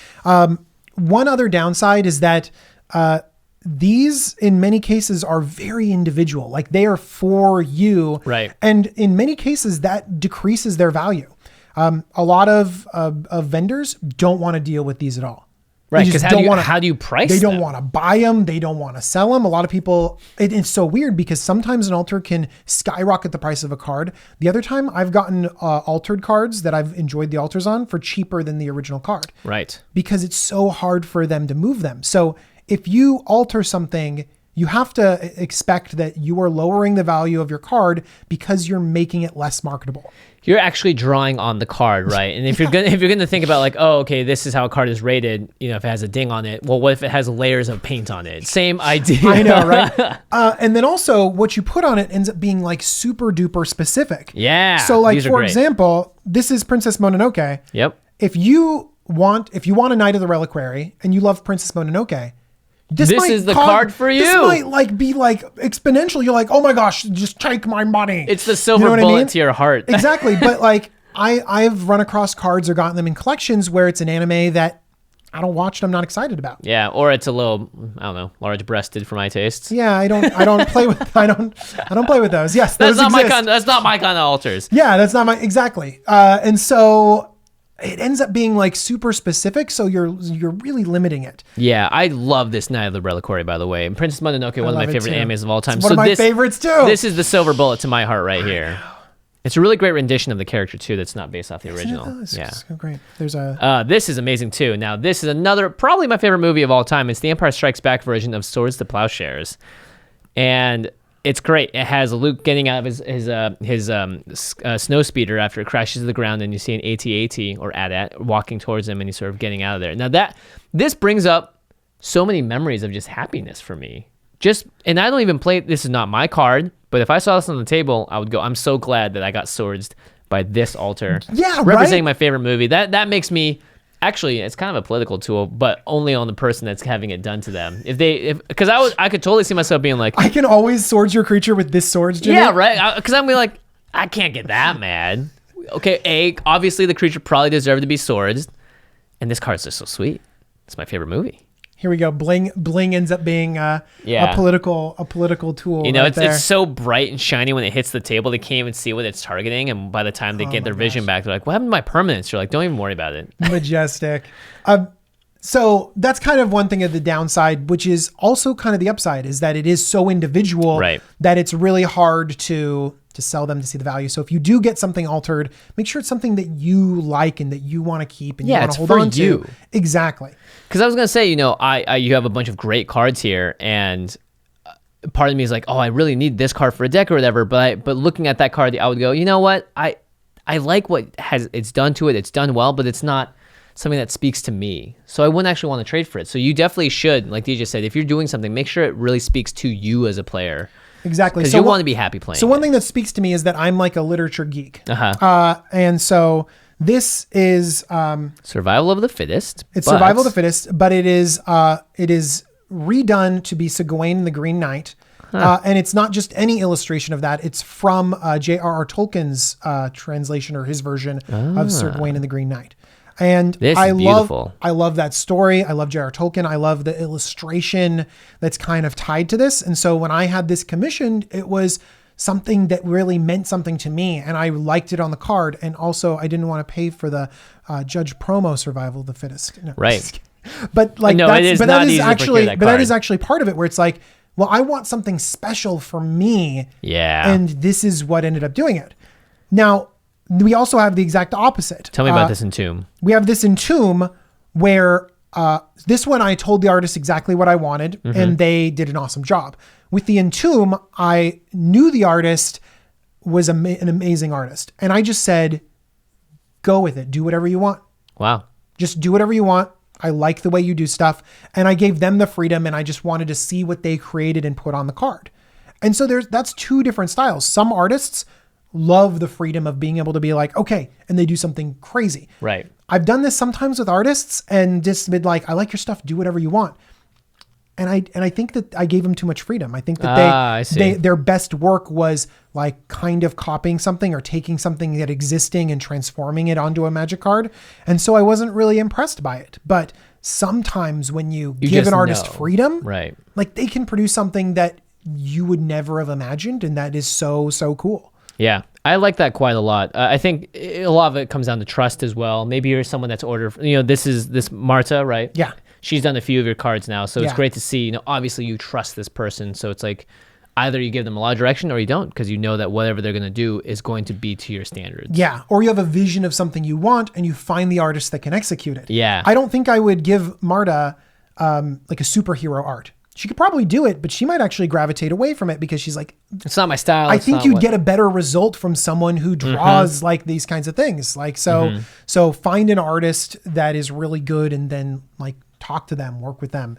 One other downside is that these, in many cases, are very individual. Like, they are for you.
Right.
And in many cases, that decreases their value. A lot of vendors don't want to deal with these at all.
Right, because how do you price
They don't
them?
want to buy them. They don't want to sell them. A lot of people, it's so weird because sometimes an alter can skyrocket the price of a card. The other time I've gotten altered cards that I've enjoyed the alters on for cheaper than the original card.
Right.
Because it's so hard for them to move them. So if you alter something, you have to expect that you are lowering the value of your card because you're making it less marketable.
You're actually drawing on the card, right? And if you're gonna think about like, oh, okay, this is how a card is rated, if it has a ding on it, well, what if it has layers of paint on it? Same idea.
I know, right? And then also what you put on it ends up being like super duper specific.
Yeah.
So like,
these are
for
great.
example, this is Princess Mononoke.
Yep.
If you want a Knight of the Reliquary and you love Princess Mononoke, this
is the card for you.
This might like be like exponential. You're like, oh my gosh, just take my money.
It's the silver bullet to your heart.
Exactly. But like I've run across cards or gotten them in collections where it's an anime that I don't watch and I'm not excited about.
Yeah, or it's a little, I don't know, large-breasted for my tastes.
Yeah, I don't play with I don't play with those. Yes,
that's
those
not
exist.
that's not my kind of alters.
Yeah, that's not my exactly. And so it ends up being like super specific, so you're really limiting it.
Yeah, I love this Knight of the Reliquary, by the way. And Princess Mononoke, one of my favorite animes of all time.
It's one of my favorites too.
This is the silver bullet to my heart right here. It's a really great rendition of the character too. That's not based off the original.
It's
Yeah,
so great. There's a
this is amazing too. Now this is another probably my favorite movie of all time. It's the Empire Strikes Back version of Swords to Plowshares, and it's great. It has Luke getting out of his snow speeder after it crashes to the ground, and you see an AT-AT or AT-AT walking towards him, and he's sort of getting out of there. Now this brings up so many memories of just happiness for me. And I don't even play. This is not my card, but if I saw this on the table, I would go, I'm so glad that I got swords by this altar.
Yeah,
representing
right?
my favorite movie. That makes me. Actually, it's kind of a political tool, but only on the person that's having it done to them. Because I could totally see myself being like,
I can always swords your creature with this swords, Jimmy.
yeah, right. Because I'm like, I can't get that mad. Okay, obviously the creature probably deserved to be swords, and this card's just so sweet. It's my favorite movie.
Here we go. Bling ends up being a political tool.
It's so bright and shiny when it hits the table. They can't even see what it's targeting, and by the time they get their vision back, they're like, "What happened to my permanence?" You're like, "Don't even worry about it."
Majestic. So that's kind of one thing of the downside, which is also kind of the upside, is that it is so individual
Right.
that it's really hard to sell them to see the value. So if you do get something altered, make sure it's something that you like and that you want to keep and you want to hold on to. Exactly.
Because I was gonna say, you have a bunch of great cards here, and part of me is like, oh, I really need this card for a deck or whatever. But looking at that card, I would go, you know what? I like what it's done to it. It's done well, but it's not something that speaks to me. So I wouldn't actually want to trade for it. So you definitely should, like DJ said, if you're doing something, make sure it really speaks to you as a player.
Exactly.
Because you want to be happy playing.
So one thing that speaks to me is that I'm like a literature geek.
Uh-huh.
And so this is
Survival of the Fittest.
It's Survival of the Fittest, but it is redone to be Sigwain and the Green Knight. And it's not just any illustration of that. It's from J.R.R. Tolkien's translation or his version of Sir Gawain and the Green Knight. And I love that story. I love J.R.R. Tolkien. I love the illustration that's kind of tied to this. And so when I had this commissioned, it was something that really meant something to me, and I liked it on the card. And also, I didn't want to pay for the Judge Promo Survival of the Fittest. No,
right.
But like,
no, that
is actually part of it, where it's like, well, I want something special for me.
Yeah.
And this is what ended up doing it. Now, we also have the exact opposite.
Tell me about this Entomb.
We have this Entomb where this one I told the artist exactly what I wanted, and they did an awesome job. With the Entomb, I knew the artist was an amazing artist, and I just said, go with it. Do whatever you want.
Wow.
Just do whatever you want. I like the way you do stuff. And I gave them the freedom, and I just wanted to see what they created and put on the card. And so that's two different styles. Some artists love the freedom of being able to be like, okay, and they do something crazy.
Right.
I've done this sometimes with artists and just been like, I like your stuff, do whatever you want. And I think that I gave them too much freedom. I think that their best work was like kind of copying something or taking something that existing and transforming it onto a Magic card. And so I wasn't really impressed by it. But sometimes when you give an artist freedom,
right,
like they can produce something that you would never have imagined. And that is so, so cool.
Yeah, I like that quite a lot. I think a lot of it comes down to trust as well. Maybe you're someone that's ordered, this Marta, right?
Yeah.
she's done a few of your cards now, so it's
Yeah.
great to see. Obviously you trust this person, so it's like either you give them a lot of direction or you don't, because you know that whatever they're going to do is going to be to your standards.
Yeah. Or you have a vision of something you want and you find the artist that can execute it.
Yeah.
I don't think I would give Marta like a superhero art. She could probably do it, but she might actually gravitate away from it because she's like,
It's not my style.
I
it's
think
not
you'd
what-
get a better result from someone who draws like these kinds of things. Like, so find an artist that is really good and then like talk to them, work with them,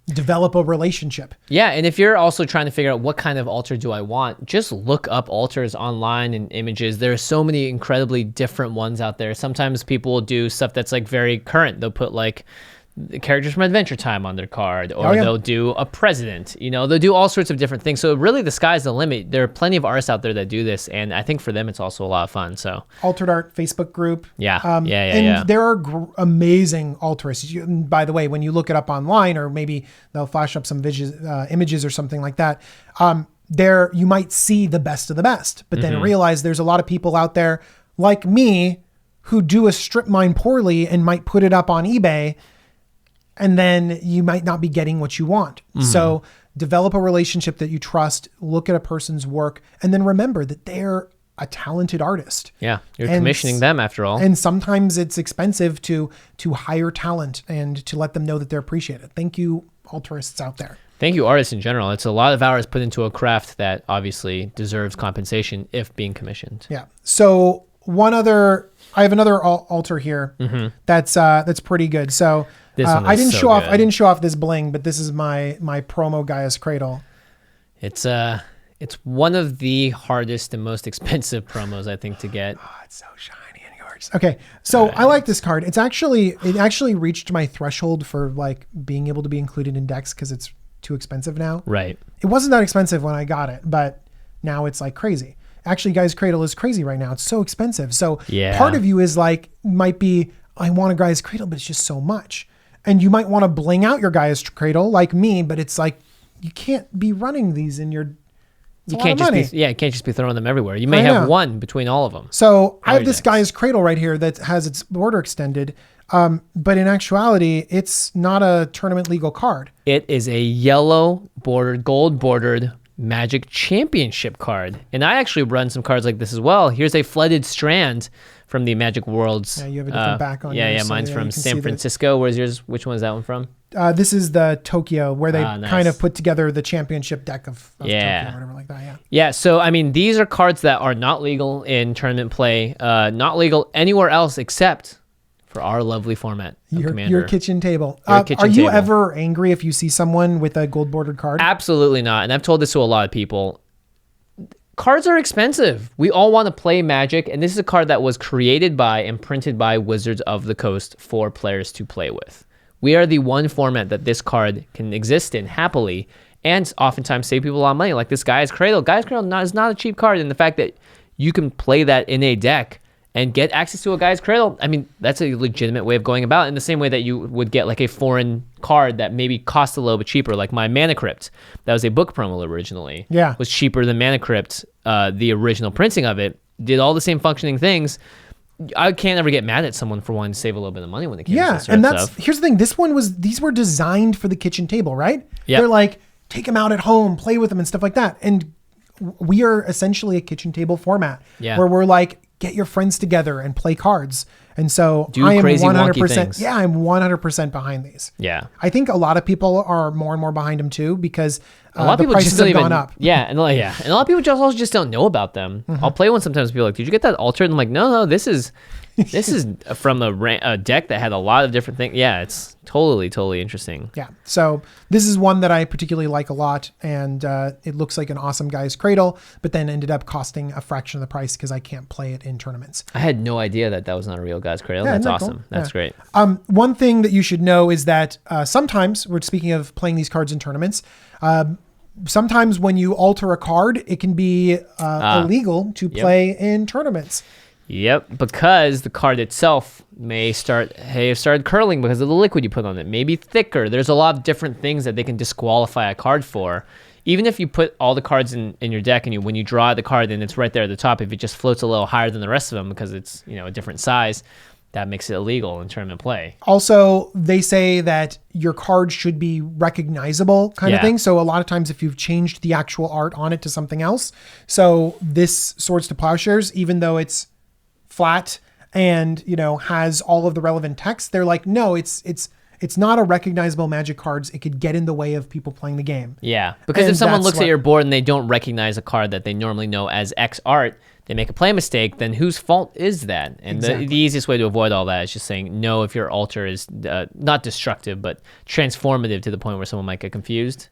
develop a relationship.
Yeah, and if you're also trying to figure out what kind of altar do I want, just look up altars online and images. There are so many incredibly different ones out there. Sometimes people will do stuff that's like very current. They'll put like the characters from Adventure Time on their card, or they'll do a president. They'll do all sorts of different things. So really, the sky's the limit. There are plenty of artists out there that do this, and I think for them, it's also a lot of fun. So
Altered Art Facebook group.
Yeah.
And there are amazing altarists. By the way, when you look it up online, or maybe they'll flash up some images or something like that, there you might see the best of the best, but then realize there's a lot of people out there like me who do a strip mine poorly and might put it up on eBay, and then you might not be getting what you want. So develop a relationship that you trust, look at a person's work, and then remember that they're a talented artist.
Yeah, you're commissioning them after all.
And sometimes it's expensive to hire talent and to let them know that they're appreciated. Thank you, altarists out there.
Thank you, artists in general. It's a lot of hours put into a craft that obviously deserves compensation if being commissioned.
Yeah. So I have another altar here that's pretty good. So
This one
I
is
didn't
so
show off.
good.
I didn't show off this bling, but this is my promo Gaia's Cradle.
It's one of the hardest and most expensive promos I think to get.
Oh, it's so shiny and gorgeous. Okay, so I like this card. It actually reached my threshold for like being able to be included in decks because it's too expensive now.
Right.
It wasn't that expensive when I got it, but now it's like crazy. Actually, Gaia's Cradle is crazy right now. It's so expensive. So part of you is like, might be, I want a Gaia's Cradle, but it's just so much. And you might want to bling out your Gaia's Cradle like me, but it's like, you can't be running these in your,
You can't just be throwing them everywhere. You may have one between all of them.
So I have this
decks.
Gaia's Cradle right here that has its border extended. But in actuality, it's not a tournament legal card.
It is a yellow bordered, gold bordered Magic Championship card. And I actually run some cards like this as well. Here's a flooded strand from the Magic Worlds.
Yeah, you have a different back on
Yeah,
yours,
yeah,
so
mine's
yeah,
from
you can see
San
that-
Francisco. Where's yours? Which one is that one from?
This is the Tokyo, where they
Nice.
kind of put together the championship deck of
Yeah.
Tokyo or whatever like that. Yeah.
Yeah, so I mean, these are cards that are not legal in tournament play, not legal anywhere else except for our lovely format of Commander.
Your kitchen table.
Your kitchen
Are you
table.
ever angry if you see someone with a gold bordered card?
Absolutely not. And I've told this to a lot of people. Cards are expensive. We all want to play Magic, and this is a card that was created by and printed by Wizards of the Coast for players to play with. We are the one format that this card can exist in happily, and oftentimes save people a lot of money. Like this Gaia's Cradle. Gaia's Cradle is not a cheap card, and the fact that you can play that in a deck and get access to a Gaia's Cradle, I mean, that's a legitimate way of going about it, in the same way that you would get like a foreign card that maybe cost a little bit cheaper, like my Mana Crypt. That was a book promo originally.
Yeah.
Was cheaper than Mana Crypt, the original printing of it. Did all the same functioning things. I can't ever get mad at someone for wanting to save a little bit of money when it comes to
Yeah,
this sort
and
of
that's
stuff.
here's the thing. These were designed for the kitchen table, right?
Yeah.
They're like, take them out at home, play with them, and stuff like that. And we are essentially a kitchen table format,
Yeah.
where we're like, get your friends together and play cards. And so
Do
I am
crazy, wonky
100%.
things.
Yeah, I'm 100% behind these.
Yeah.
I think a lot of people are more and more behind them too, because
A lot of
the
people
prices
just don't
have
even,
gone up.
Yeah, and a lot of people just also just don't know about them. I'll play one sometimes and be like, did you get that altered? And I'm like, no, this is from a deck that had a lot of different things. Yeah, it's totally interesting.
Yeah. So this is one that I particularly like a lot, and it looks like an awesome Gaia's Cradle, but then ended up costing a fraction of the price because I can't play it in tournaments.
I had no idea that was not a real Gaia's Cradle.
Yeah,
That's
isn't that
awesome.
cool?
That's
Yeah.
great.
One thing that you should know is that sometimes, we're speaking of playing these cards in tournaments, sometimes when you alter a card, it can be illegal to play in tournaments.
Yep, because the card itself may have started curling because of the liquid you put on it. Maybe thicker. There's a lot of different things that they can disqualify a card for. Even if you put all the cards in your deck and when you draw the card and it's right there at the top, if it just floats a little higher than the rest of them because it's a different size, that makes it illegal in tournament play.
Also, they say that your card should be recognizable kind of
Yeah.
thing. So a lot of times if you've changed the actual art on it to something else. So this Swords to Plowshares, even though it's flat and, has all of the relevant text, they're like, no, it's not a recognizable Magic cards. It could get in the way of people playing the game.
Yeah, because
And
if someone
that's
looks
what-
at your board and they don't recognize a card that they normally know as X art, they make a play mistake, then whose fault is that? And
Exactly.
the easiest way to avoid all that is just saying, no, if your altar is not destructive, but transformative to the point where someone might get confused.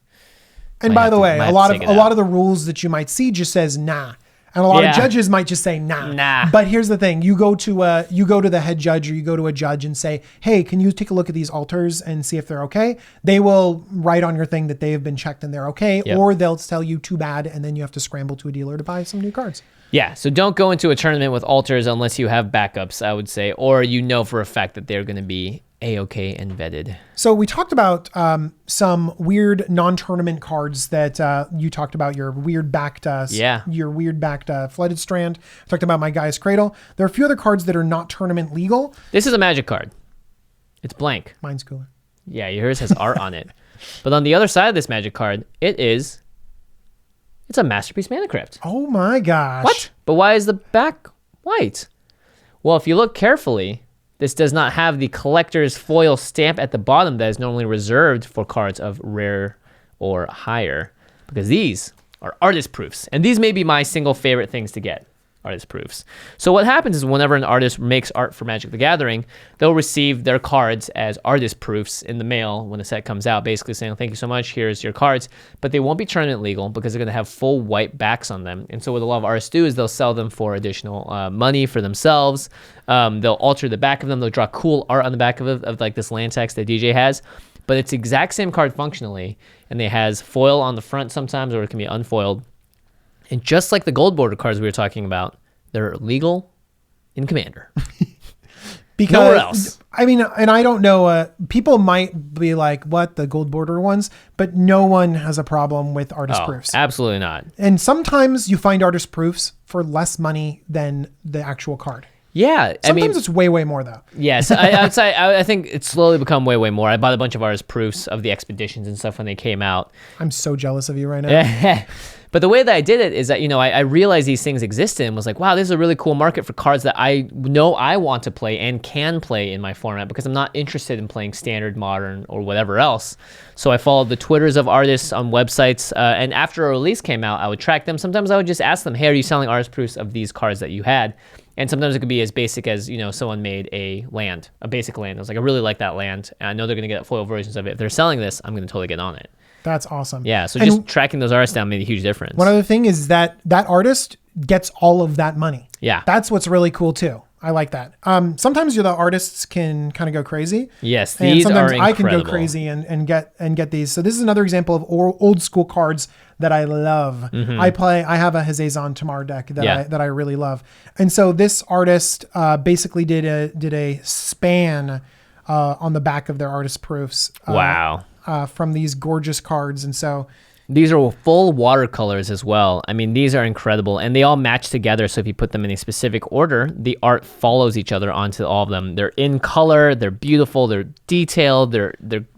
And
Might
by
have
the
to-
way,
might
a
have
lot
to
of
take it
a lot
out.
of the rules that you might see just says nah. And a lot
Yeah.
of judges might just say nah.
Nah.
But here's the thing: you go to the head judge or you go to a judge and say, "Hey, can you take a look at these altars and see if they're okay?" They will write on your thing that they have been checked and they're okay,
Yep.
or they'll tell you too bad, and then you have to scramble to a dealer to buy some new cards.
Yeah, so don't go into a tournament with altars unless you have backups, I would say, or you know for a fact that they're going to be A-okay and vetted.
So we talked about some weird non-tournament cards that you talked about. Your weird backed,
Yeah.
your weird backed Flooded Strand. I talked about my guy's Cradle. There are a few other cards that are not tournament legal.
This is a Magic card. It's blank.
Mine's cooler.
Yeah, yours has art on it. But on the other side of this Magic card, it's a Masterpiece Mana Crypt.
Oh my gosh!
What? But why is the back white? Well, if you look carefully, this does not have the collector's foil stamp at the bottom that is normally reserved for cards of rare or higher, because these are artist proofs. And these may be my single favorite things to get, artist proofs. So what happens is whenever an artist makes art for Magic the Gathering, they'll receive their cards as artist proofs in the mail when the set comes out, basically saying, thank you so much, here's your cards. But they won't be tournament legal because they're going to have full white backs on them. And so what a lot of artists do is they'll sell them for additional money for themselves. They'll alter the back of them. They'll draw cool art on the back of like this land text that DJ has. But it's the exact same card functionally, and it has foil on the front sometimes, or it can be unfoiled. And just like the gold border cards we were talking about, they're legal in Commander.
Because,
Nowhere else.
I mean, and I don't know, people might be like, what, the gold border ones? But no one has a problem with artist proofs.
Absolutely not.
And sometimes you find artist proofs for less money than the actual card.
Yeah,
Sometimes it's way, way more though.
Yes, I think it's slowly become way, way more. I bought a bunch of artist proofs of the expeditions and stuff when they came out.
I'm so jealous of you right now.
But the way that I did it is that, I realized these things existed and was like, wow, this is a really cool market for cards that I know I want to play and can play in my format because I'm not interested in playing standard, modern, or whatever else. So I followed the Twitters of artists on websites, and after a release came out, I would track them. Sometimes I would just ask them, hey, are you selling artist proofs of these cards that you had? And sometimes it could be as basic as, someone made a basic land. I was like, I really like that land, and I know they're going to get foil versions of it. If they're selling this, I'm going to totally get on it.
That's awesome.
Yeah, so
And
just tracking those artists down made a huge difference.
one other thing is that artist gets all of that money.
Yeah.
That's what's really cool too. I like that. Sometimes the artists can kind of go crazy.
Yes,
And
these
sometimes
are
I can go
incredible.
crazy and get these. So this is another example of old school cards that I love. I have a Hazazon Tamar deck that
Mm-hmm. Yeah.
that I really love. And so this artist basically did a span on the back of their artist proofs.
Wow.
From these gorgeous cards. And so
These are full watercolors as well. I mean, these are incredible, and they all match together. So if you put them in a specific order, the art follows each other onto all of them. They're in color, they're beautiful, they're detailed,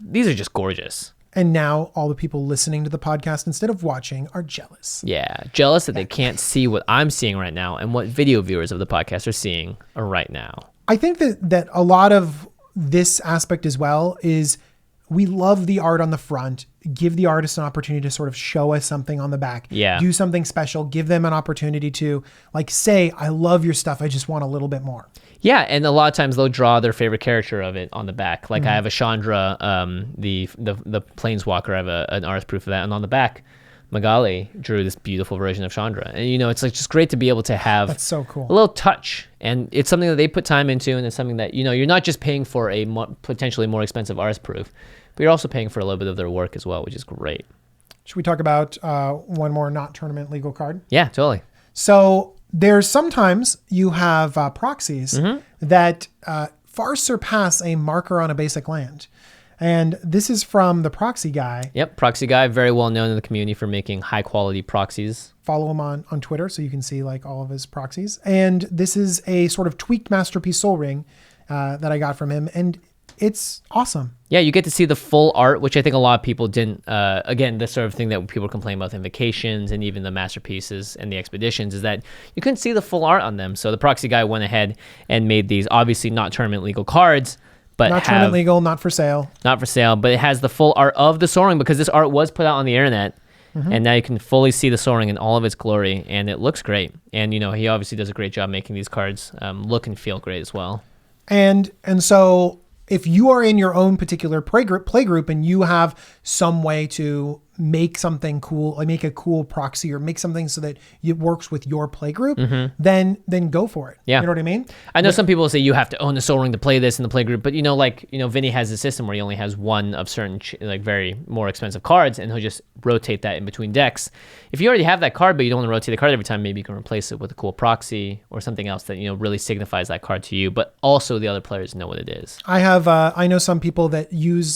these are just gorgeous.
and now all the people listening to the podcast instead of watching are jealous.
Yeah, jealous that they can't see what I'm seeing right now and what video viewers of the podcast are seeing right now.
I think that a lot of this aspect as well is we love the art on the front, give the artist an opportunity to sort of show us something on the back,
Yeah.
do something special, give them an opportunity to like say, I love your stuff, I just want a little bit more.
Yeah, and a lot of times they'll draw their favorite character of it on the back. Like I have a Chandra, the Planeswalker. I have an artist proof of that, and on the back, Magali drew this beautiful version of Chandra. And it's like just great to be able to have
That's so cool.
a little touch, and it's something that they put time into, and it's something that you're not just paying for a potentially more expensive artist proof, but you're also paying for a little bit of their work as well, which is great.
Should we talk about one more not tournament legal card?
Yeah, totally.
So there's sometimes you have proxies that far surpass a marker on a basic land. And this is from the Proxy Guy.
Yep, Proxy Guy, very well known in the community for making high quality proxies.
Follow him on Twitter so you can see like all of his proxies. And this is a sort of tweaked Masterpiece Soul Ring. that I got from him, and it's awesome.
Yeah, you get to see the full art, which I think a lot of people didn't. Again, the sort of thing that people complain about in Vacations and even the Masterpieces and the Expeditions is that you couldn't see the full art on them. So the proxy guy went ahead and made these obviously not tournament legal cards, but
Not tournament legal, not for sale.
Not for sale, but it has the full art of the Soaring because this art was put out on the internet. And now you can fully see the Soaring in all of its glory, and it looks great. And, he obviously does a great job making these cards look and feel great as well.
And so if you are in your own particular play group and you have some way to make something cool, like make a cool proxy or make something so that it works with your play group, then go for it.
Yeah.
You know what I mean?
I know some people say you have to own the Soul Ring to play this in the play group, but Vinny has a system where he only has one of certain very more expensive cards, and he'll just rotate that in between decks. If you already have that card, but you don't want to rotate the card every time, maybe you can replace it with a cool proxy or something else that really signifies that card to you, but also the other players know what it is.
I know some people that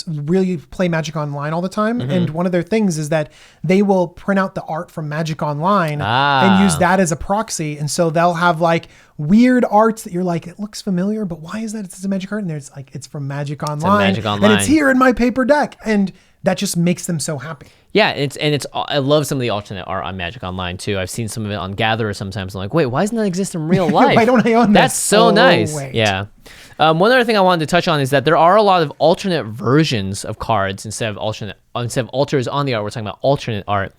really play Magic Online all the time, and one of their things is that they will print out the art from Magic Online and use that as a proxy. And so they'll have like weird arts that you're like, it looks familiar, but why is that? It's a Magic art. And there's like, it's from Magic Online. And it's here in my paper deck. And that just makes them so happy.
Yeah, I love some of the alternate art on Magic Online too. I've seen some of it on Gatherer sometimes. I'm like, wait, why doesn't that exist in real life?
Why don't I own this?
That's so nice.
Wait.
Yeah. One other thing I wanted to touch on is that there are a lot of alternate versions of cards instead of alters on the art. We're talking about alternate art.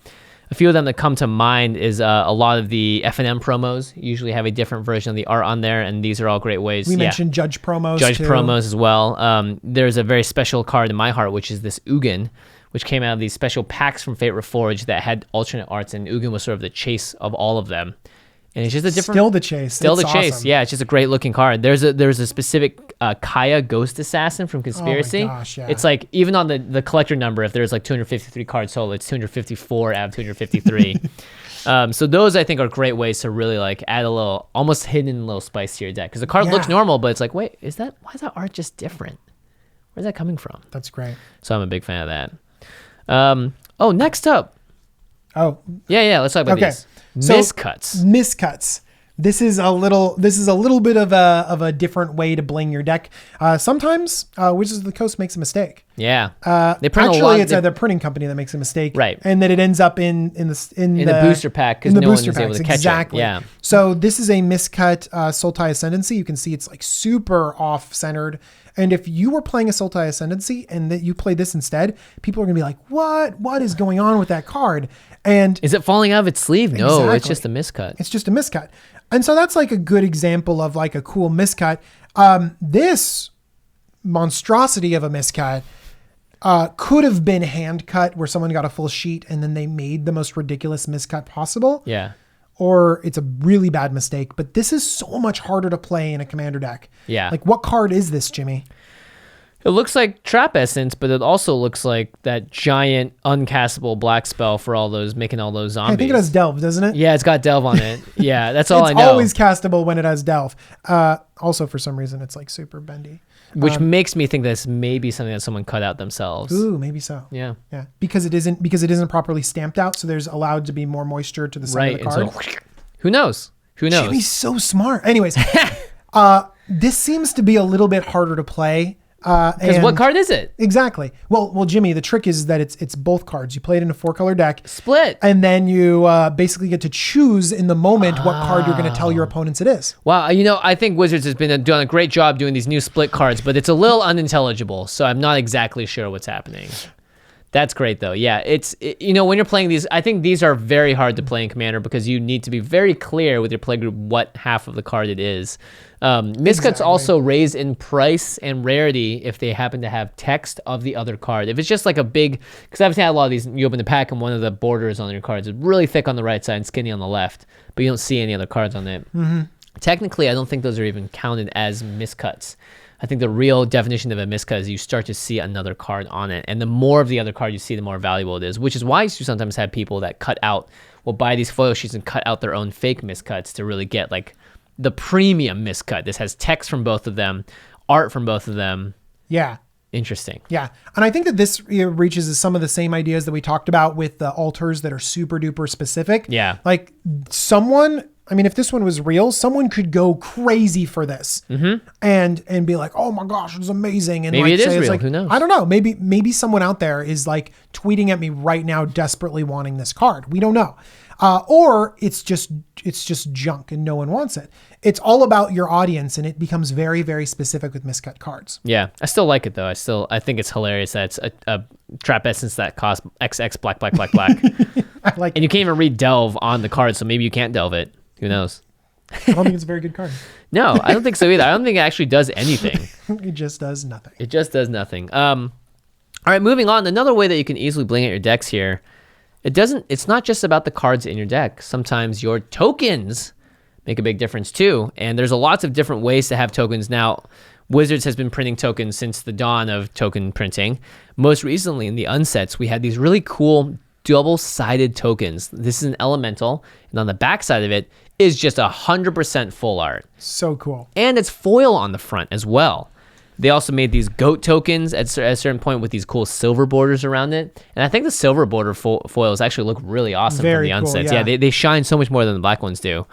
A few of them that come to mind is a lot of the F&M promos usually have a different version of the art on there, and these are all great ways.
We mentioned Judge promos
promos as well. There's a very special card in my heart, which is this Ugin, which came out of these special packs from Fate Reforged that had alternate arts, and Ugin was sort of the chase of all of them. And it's just a different...
Still the chase.
It's awesome. Yeah, it's just a great looking card. There's a specific Kaya Ghost Assassin from Conspiracy.
Oh my gosh, yeah.
It's like, even on the collector number, if there's like 253 cards total, it's 254 out of 253. So those, I think, are great ways to really like add a little, almost hidden little spice to your deck. Because the card looks normal, but it's like, wait, why is that art just different? Where's that coming from?
That's great.
So I'm a big fan of that. Next up.
Oh.
Yeah, let's talk about these.
Miscuts. This is a little bit of a different way to bling your deck. Sometimes Wizards of the Coast makes a mistake.
Yeah.
They print it's the printing company that makes a mistake,
right?
And that it ends up in the booster pack
because no one is able to catch it. Yeah.
So this is a miscut Sultai Ascendancy. You can see it's like super off centered. And if you were playing a Sultai Ascendancy and that you play this instead, people are gonna be like, "What is going on with that card?" And
is it falling out of its sleeve? No, it's just a miscut.
It's just a miscut. And so that's like a good example of like a cool miscut. This monstrosity of a miscut could have been hand cut where someone got a full sheet and then they made the most ridiculous miscut possible.
Yeah.
Or it's a really bad mistake. But this is so much harder to play in a commander deck.
Yeah.
Like, what card is this, Jimmy?
It looks like Trap Essence, but it also looks like that giant uncastable black spell for making all those zombies.
I think it has Delve, doesn't it?
Yeah, it's got Delve on it. Yeah, that's all I know.
It's always castable when it has Delve. Also, for some reason, it's like super bendy.
Which makes me think this may be something that someone cut out themselves.
Ooh, maybe so.
Yeah.
Because it isn't properly stamped out, so there's allowed to be more moisture to the side of the card.
So, who knows?
Jimmy's so smart. Anyways, this seems to be a little bit harder to play.
Because what card is it?
Exactly. Well, Jimmy, the trick is that it's both cards. You play it in a 4-color deck.
Split.
And then you basically get to choose in the moment what card you're going to tell your opponents it is.
Wow. I think Wizards has been doing a great job doing these new split cards, but it's a little unintelligible. So I'm not exactly sure what's happening. That's great though. Yeah. When you're playing these, I think these are very hard to play in Commander because you need to be very clear with your playgroup what half of the card it is. Miscuts also raise in price and rarity if they happen to have text of the other card. If it's just like a big, because I've had a lot of these, you open the pack and one of the borders on your cards is really thick on the right side and skinny on the left, but you don't see any other cards on it. Mm-hmm. Technically, I don't think those are even counted as miscuts. I think the real definition of a miscut is you start to see another card on it. And the more of the other card you see, the more valuable it is, which is why you sometimes have people that will buy these foil sheets and cut out their own fake miscuts to really get like the premium miscut. This has text from both of them, art from both of them.
Yeah.
Interesting.
Yeah. And I think that this reaches some of the same ideas that we talked about with the altars that are super duper specific.
Yeah.
Like someone I mean, if this one was real, someone could go crazy for this and be like, "Oh my gosh, it's amazing!" And
Maybe
like,
it is
say,
real.
Like,
Who knows?
I don't know. Maybe someone out there is like tweeting at me right now, desperately wanting this card. We don't know, or it's just junk and no one wants it. It's all about your audience, and it becomes very, very specific with miscut cards.
Yeah, I still like it though. I think it's hilarious that it's a trap essence that costs XX black.
I like.
And you can't even read delve on the card, so maybe you can't delve it. Who knows?
I don't think it's a very good card.
No, I don't think so either. I don't think it actually does anything.
It just does nothing.
It just does nothing. All right, moving on. Another way that you can easily bling out your decks here. It's not just about the cards in your deck. Sometimes your tokens make a big difference too. And there's lots of different ways to have tokens. Now, Wizards has been printing tokens since the dawn of token printing. Most recently in the unsets, we had these really cool double-sided tokens. This is an elemental, and on the back side of it is just 100% full art.
So cool.
And it's foil on the front as well. They also made these goat tokens at a certain point with these cool silver borders around it. And I think the silver border foils actually look really awesome
Very
from the
cool,
unsets.
yeah.
They shine so much more than the black ones do.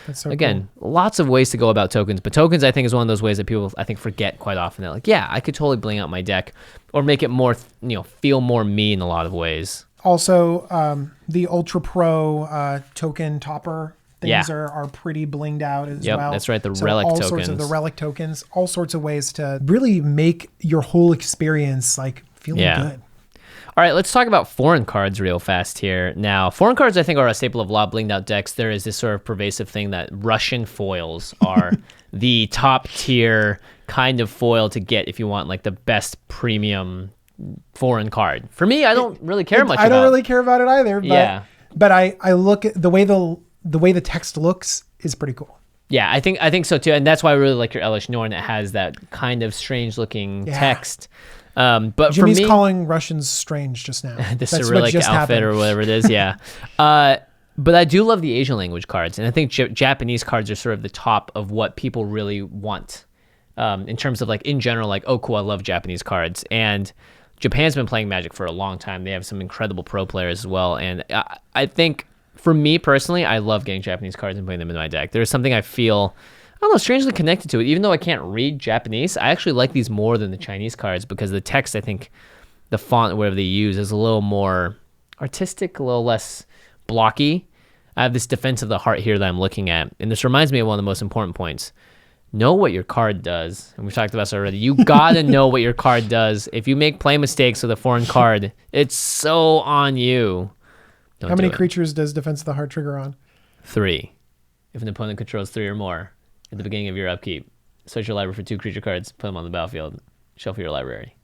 That's so
Again, lots of ways to go about tokens, but tokens I think is one of those ways that people I think forget quite often. They're like, yeah, I could totally bling out my deck or make it more, feel more me in a lot of ways.
Also, the Ultra Pro token topper things are pretty blinged out as well.
That's right, the
So
relic
all
tokens.
sorts of the relic tokens, all sorts of ways to really make your whole experience like feeling good.
All right, let's talk about foreign cards real fast here. Now, foreign cards I think are a staple of a lot of blinged out decks. There is this sort of pervasive thing that Russian foils are the top tier kind of foil to get if you want like the best premium foreign card. For me, I don't really care much about it.
I don't really care about it either. But,
Yeah.
But I look at the way the text looks is pretty cool.
Yeah, I think so too, and that's why I really like your Elish Norn. It has that kind of strange looking text. But
Jimmy's
for me,
calling Russians strange just now.
the
That's what
Cyrillic
just
outfit
happened.
or whatever it is, yeah. But I do love the Asian language cards, and I think Japanese cards are sort of the top of what people really want in terms of like in general, like, oh, cool, I love Japanese cards. And Japan's been playing Magic for a long time. They have some incredible pro players as well, and I think for me personally, I love getting Japanese cards and putting them in my deck. There's something I feel, I don't know, strangely connected to it. Even though I can't read Japanese, I actually like these more than the Chinese cards because the text, I think, the font, whatever they use, is a little more artistic, a little less blocky. I have this defense of the heart here that I'm looking at, and this reminds me of one of the most important points. Know what your card does. And we've talked about this already. You gotta know what your card does. If you make play mistakes with a foreign card, it's so on you. Don't
How many
do it.
creatures does Defense of the Heart trigger on?
3. If an opponent controls 3 or more at the beginning of your upkeep, search your library for 2 creature cards, put them on the battlefield, shuffle your library.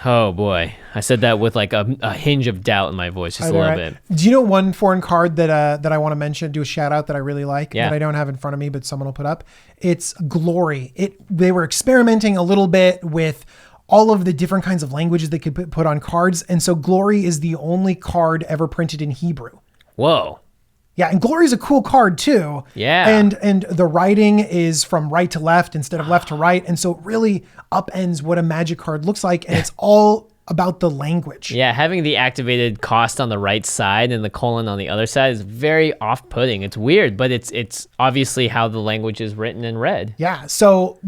Oh boy, I said that with like a hinge of doubt in my voice, just a little bit.
Do you know one foreign card that I want to mention, do a shout out that I really like,
Yeah.
that I don't have in front of me, but someone will put up? It's Glory. They were experimenting a little bit with all of the different kinds of languages they could put on cards. And so Glory is the only card ever printed in Hebrew.
Whoa.
Yeah, and Glory is a cool card too.
Yeah.
And the writing is from right to left instead of left to right. And so it really upends what a Magic card looks like. And it's all about the language.
Yeah, having the activated cost on the right side and the colon on the other side is very off-putting. It's weird, but it's obviously how the language is written and read.
Yeah, so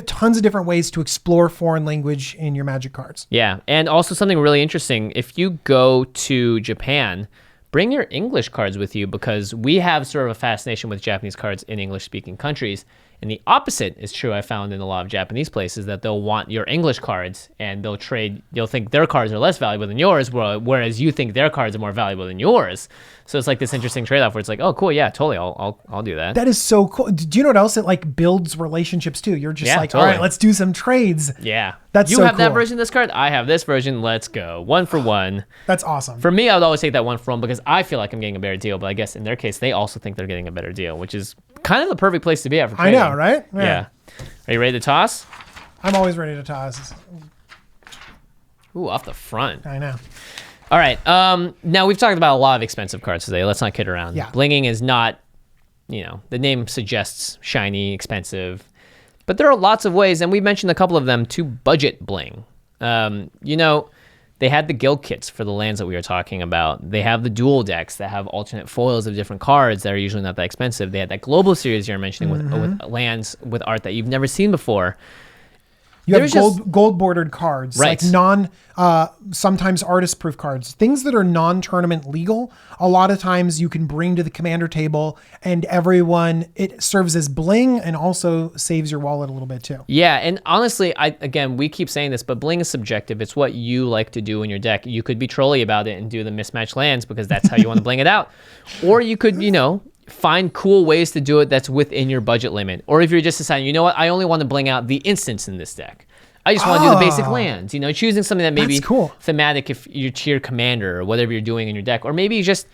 tons of different ways to explore foreign language in your Magic cards.
Yeah, and also something really interesting. If you go to Japan, bring your English cards with you because we have sort of a fascination with Japanese cards in English-speaking countries. And the opposite is true, I found in a lot of Japanese places, that they'll want your English cards and you'll think their cards are less valuable than yours, whereas you think their cards are more valuable than yours. So it's like this interesting trade-off where it's like, oh, cool, yeah, totally, I'll do that.
That is so cool. Do you know what else? It like builds relationships too. You're just like,
totally.
all right, let's do some trades.
Yeah.
That's
you
so
have that
cool.
version of this card, I have this version, let's go. 1 for 1.
That's awesome.
For me, I would always take that 1 for 1 because I feel like I'm getting a better deal, but I guess in their case, they also think they're getting a better deal, which is kind of the perfect place to be at for
I
trading.
know, right?
Yeah. Are you ready to toss?
I'm always ready to toss.
Ooh, off the front.
I know.
All right. Now we've talked about a lot of expensive cards today. Let's not kid around.
Yeah.
Blinging is not, the name suggests shiny, expensive, but there are lots of ways, and we've mentioned a couple of them, to budget bling. They They had the guild kits for the lands that we were talking about. They have the dual decks that have alternate foils of different cards that are usually not that expensive. They had that global series you're mentioning with lands with art that you've never seen before.
You have gold bordered cards,
right.
like sometimes artist proof cards, things that are non-tournament legal. A lot of times you can bring to the commander table, and it serves as bling and also saves your wallet a little bit too.
Yeah, and honestly, again, we keep saying this, but bling is subjective. It's what you like to do in your deck. You could be trolly about it and do the mismatched lands because that's how you want to bling it out. Or you could, find cool ways to do it that's within your budget limit. Or if you're just deciding, you know what, I only want to bling out the instants in this deck. I just want to do the basic lands, choosing something that maybe thematic if you're tier commander or whatever you're doing in your deck. Or maybe you just,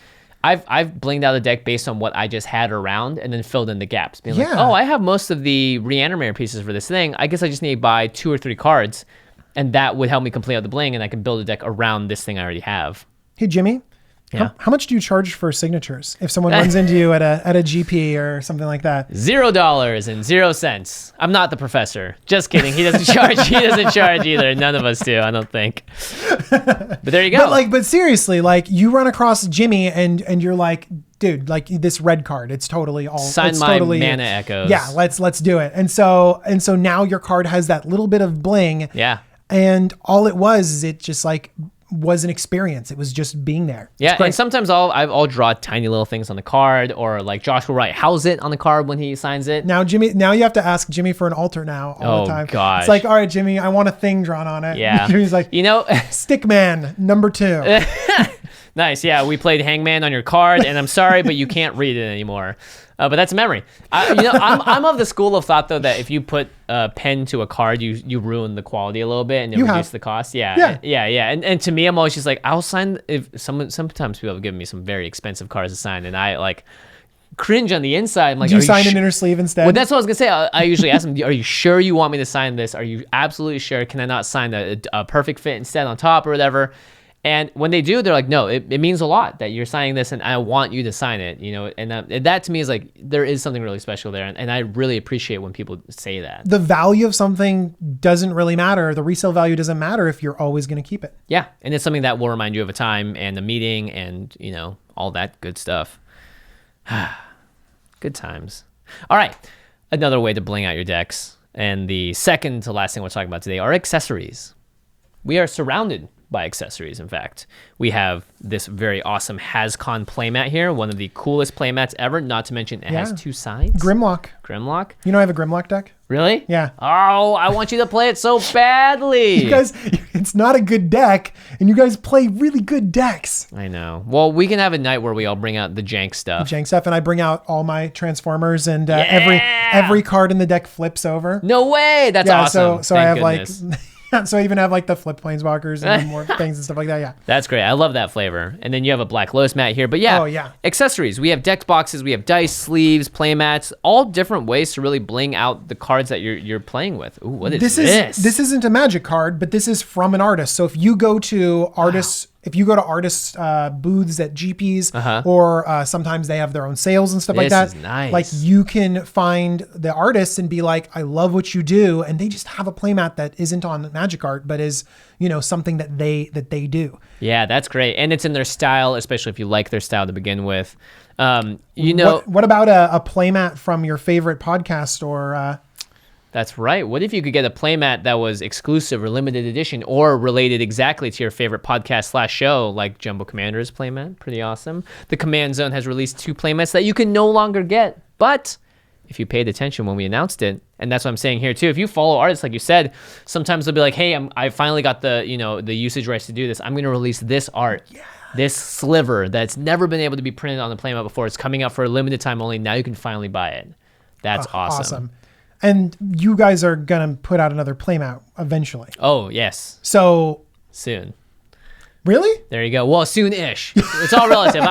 I've blinged out a deck based on what I just had around and then filled in the gaps. Being like, I have most of the reanimator pieces for this thing. I guess I just need to buy 2 or 3 cards, and that would help me complete out the bling, and I can build a deck around this thing I already have.
Hey, Jimmy.
Yeah.
How much do you charge for signatures if someone runs into you at a GP or something like that?
$0.00. I'm not the professor. Just kidding. He doesn't charge. He doesn't charge either. None of us do, I don't think. But there you go.
But seriously, you run across Jimmy and you're like, dude, this red card, it's totally all
sign my mana echoes.
Yeah, let's do it. And so now your card has that little bit of bling.
Yeah.
And all it was is it just was an experience. It was just being there.
Yeah, and sometimes I'll draw tiny little things on the card, or Josh will write "how's it" on the card when he signs it.
Now you have to ask Jimmy for an altar now all the time.
Oh gosh.
It's all right, Jimmy, I want a thing drawn on it.
Yeah.
Jimmy's like, Stickman number 2.
Nice. Yeah, we played Hangman on your card, and I'm sorry, but you can't read it anymore. But that's a memory. I'm of the school of thought though that if you put a pen to a card, you ruin the quality a little bit and reduce the cost. Yeah. And to me, I'm always just like, I'll sign if sometimes people have given me some very expensive cards to sign, and I cringe on the inside. I'm like,
do you sign an inner sleeve instead?
Well, that's what I was gonna say. I usually ask them, are you sure you want me to sign this? Are you absolutely sure? Can I not sign a perfect fit instead on top or whatever? And when they do, they're like, no, it means a lot that you're signing this, and I want you to sign it, and that to me is there is something really special there, and I really appreciate when people say that.
The value of something doesn't really matter. The resale value doesn't matter if you're always going to keep it.
Yeah, and it's something that will remind you of a time and a meeting and, all that good stuff. Good times. All right, another way to bling out your decks, and the second to last thing we're talking about today are accessories. We are surrounded by accessories. In fact, we have this very awesome HasCon playmat here, one of the coolest playmats ever, not to mention it has 2 sides.
Grimlock.
You
I have a Grimlock deck.
Really?
Yeah.
Oh, I want you to play it so badly.
You guys, it's not a good deck, and you guys play really good decks.
I know. Well, we can have a night where we all bring out the jank stuff.
And I bring out all my Transformers, and every card in the deck flips over.
No way. That's awesome.
So I have so I even have the flip planeswalkers and more things and stuff like that. Yeah.
That's great. I love that flavor. And then you have a Black Lotus mat here. But accessories. We have deck boxes, we have dice, sleeves, playmats, all different ways to really bling out the cards that you're playing with. Ooh, what is this?
This isn't a Magic card, but this is from an artist. So if you go to artists, booths at GPs, or sometimes they have their own sales and stuff like that.
This is nice.
You can find the artists and be like, I love what you do, and they just have a playmat that isn't on Magic art, but is something that they do.
Yeah, that's great, and it's in their style, especially if you like their style to begin with.
What about a playmat from your favorite podcast or?
That's right. What if you could get a playmat that was exclusive or limited edition or related exactly to your favorite podcast / show, like Jumbo Commander's playmat? Pretty awesome. The Command Zone has released 2 playmats that you can no longer get, but if you paid attention when we announced it, and that's what I'm saying here too, if you follow artists, like you said, sometimes they'll be like, hey, I finally got the usage rights to do this. I'm going to release this art. Yeah. This sliver that's never been able to be printed on the playmat before. It's coming out for a limited time only. Now you can finally buy it. That's awesome.
And you guys are going to put out another playmat eventually.
Oh, yes.
So
soon.
Really?
There you go. Well, soon-ish. It's all relative.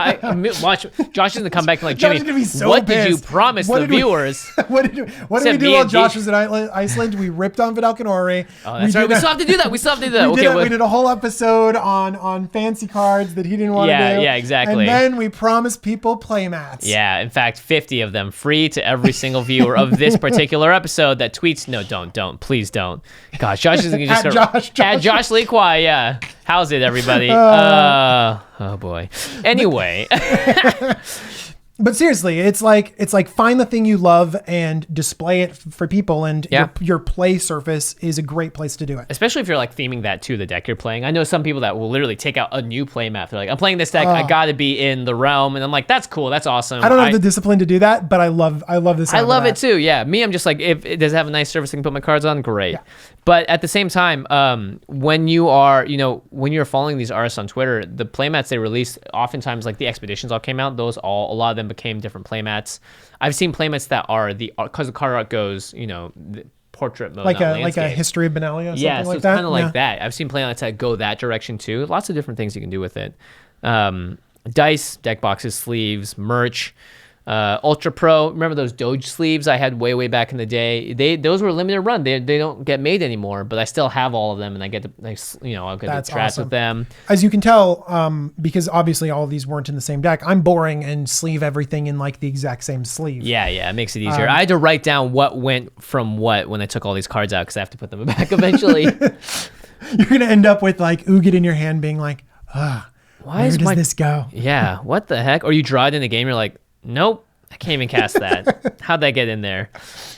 Watch. Josh is going to come back and like, Jimmy, what did you promise the viewers?
What did we do while Josh was in Iceland? We ripped on Vidal Canori.
Oh, that's right. We still have to do that.
We did a whole episode on fancy cards that he didn't want to do.
Yeah, exactly.
And then we promised people playmats.
Yeah, in fact, 50 of them free to every single viewer of this particular episode that tweets. No, don't. Please don't. Gosh, Josh is going to just
at Josh
Lee Kwai, yeah. How's it, everybody? Oh boy. Anyway.
But seriously, it's like find the thing you love and display it for people, and your play surface is a great place to do it.
Especially if you're like theming that to the deck you're playing. I know some people that will literally take out a new play map. They're like, I'm playing this deck, I gotta be in the realm, and I'm like, that's cool, that's awesome.
I don't have the discipline to do that, but I love this.
I love it too. Yeah, me, I'm just like, if it does have a nice surface I can put my cards on, great. Yeah. But at the same time, when you're following these artists on Twitter, the playmats they release, oftentimes like the expeditions all came out. A lot of them became different playmats. I've seen playmats that are because the card art goes, the portrait mode,
like a history of Benalia.
Yeah, so
like
it's
that.
kind of like that. I've seen playmats that go that direction too. Lots of different things you can do with it. Dice, deck boxes, sleeves, merch. Ultra Pro, remember those Doge sleeves I had way back in the day? Those were limited run. They don't get made anymore, but I still have all of them, and I get to I'll get to chat with them.
As you can tell, because obviously all of these weren't in the same deck, I'm boring and sleeve everything in like the exact same sleeve.
Yeah, it makes it easier. I had to write down what went from what when I took all these cards out because I have to put them back eventually.
You're gonna end up with like Ugit in your hand, being like, where does this go?
Yeah, what the heck? Or you draw it in the game, you're like, nope, I can't even cast that. How'd that get in there?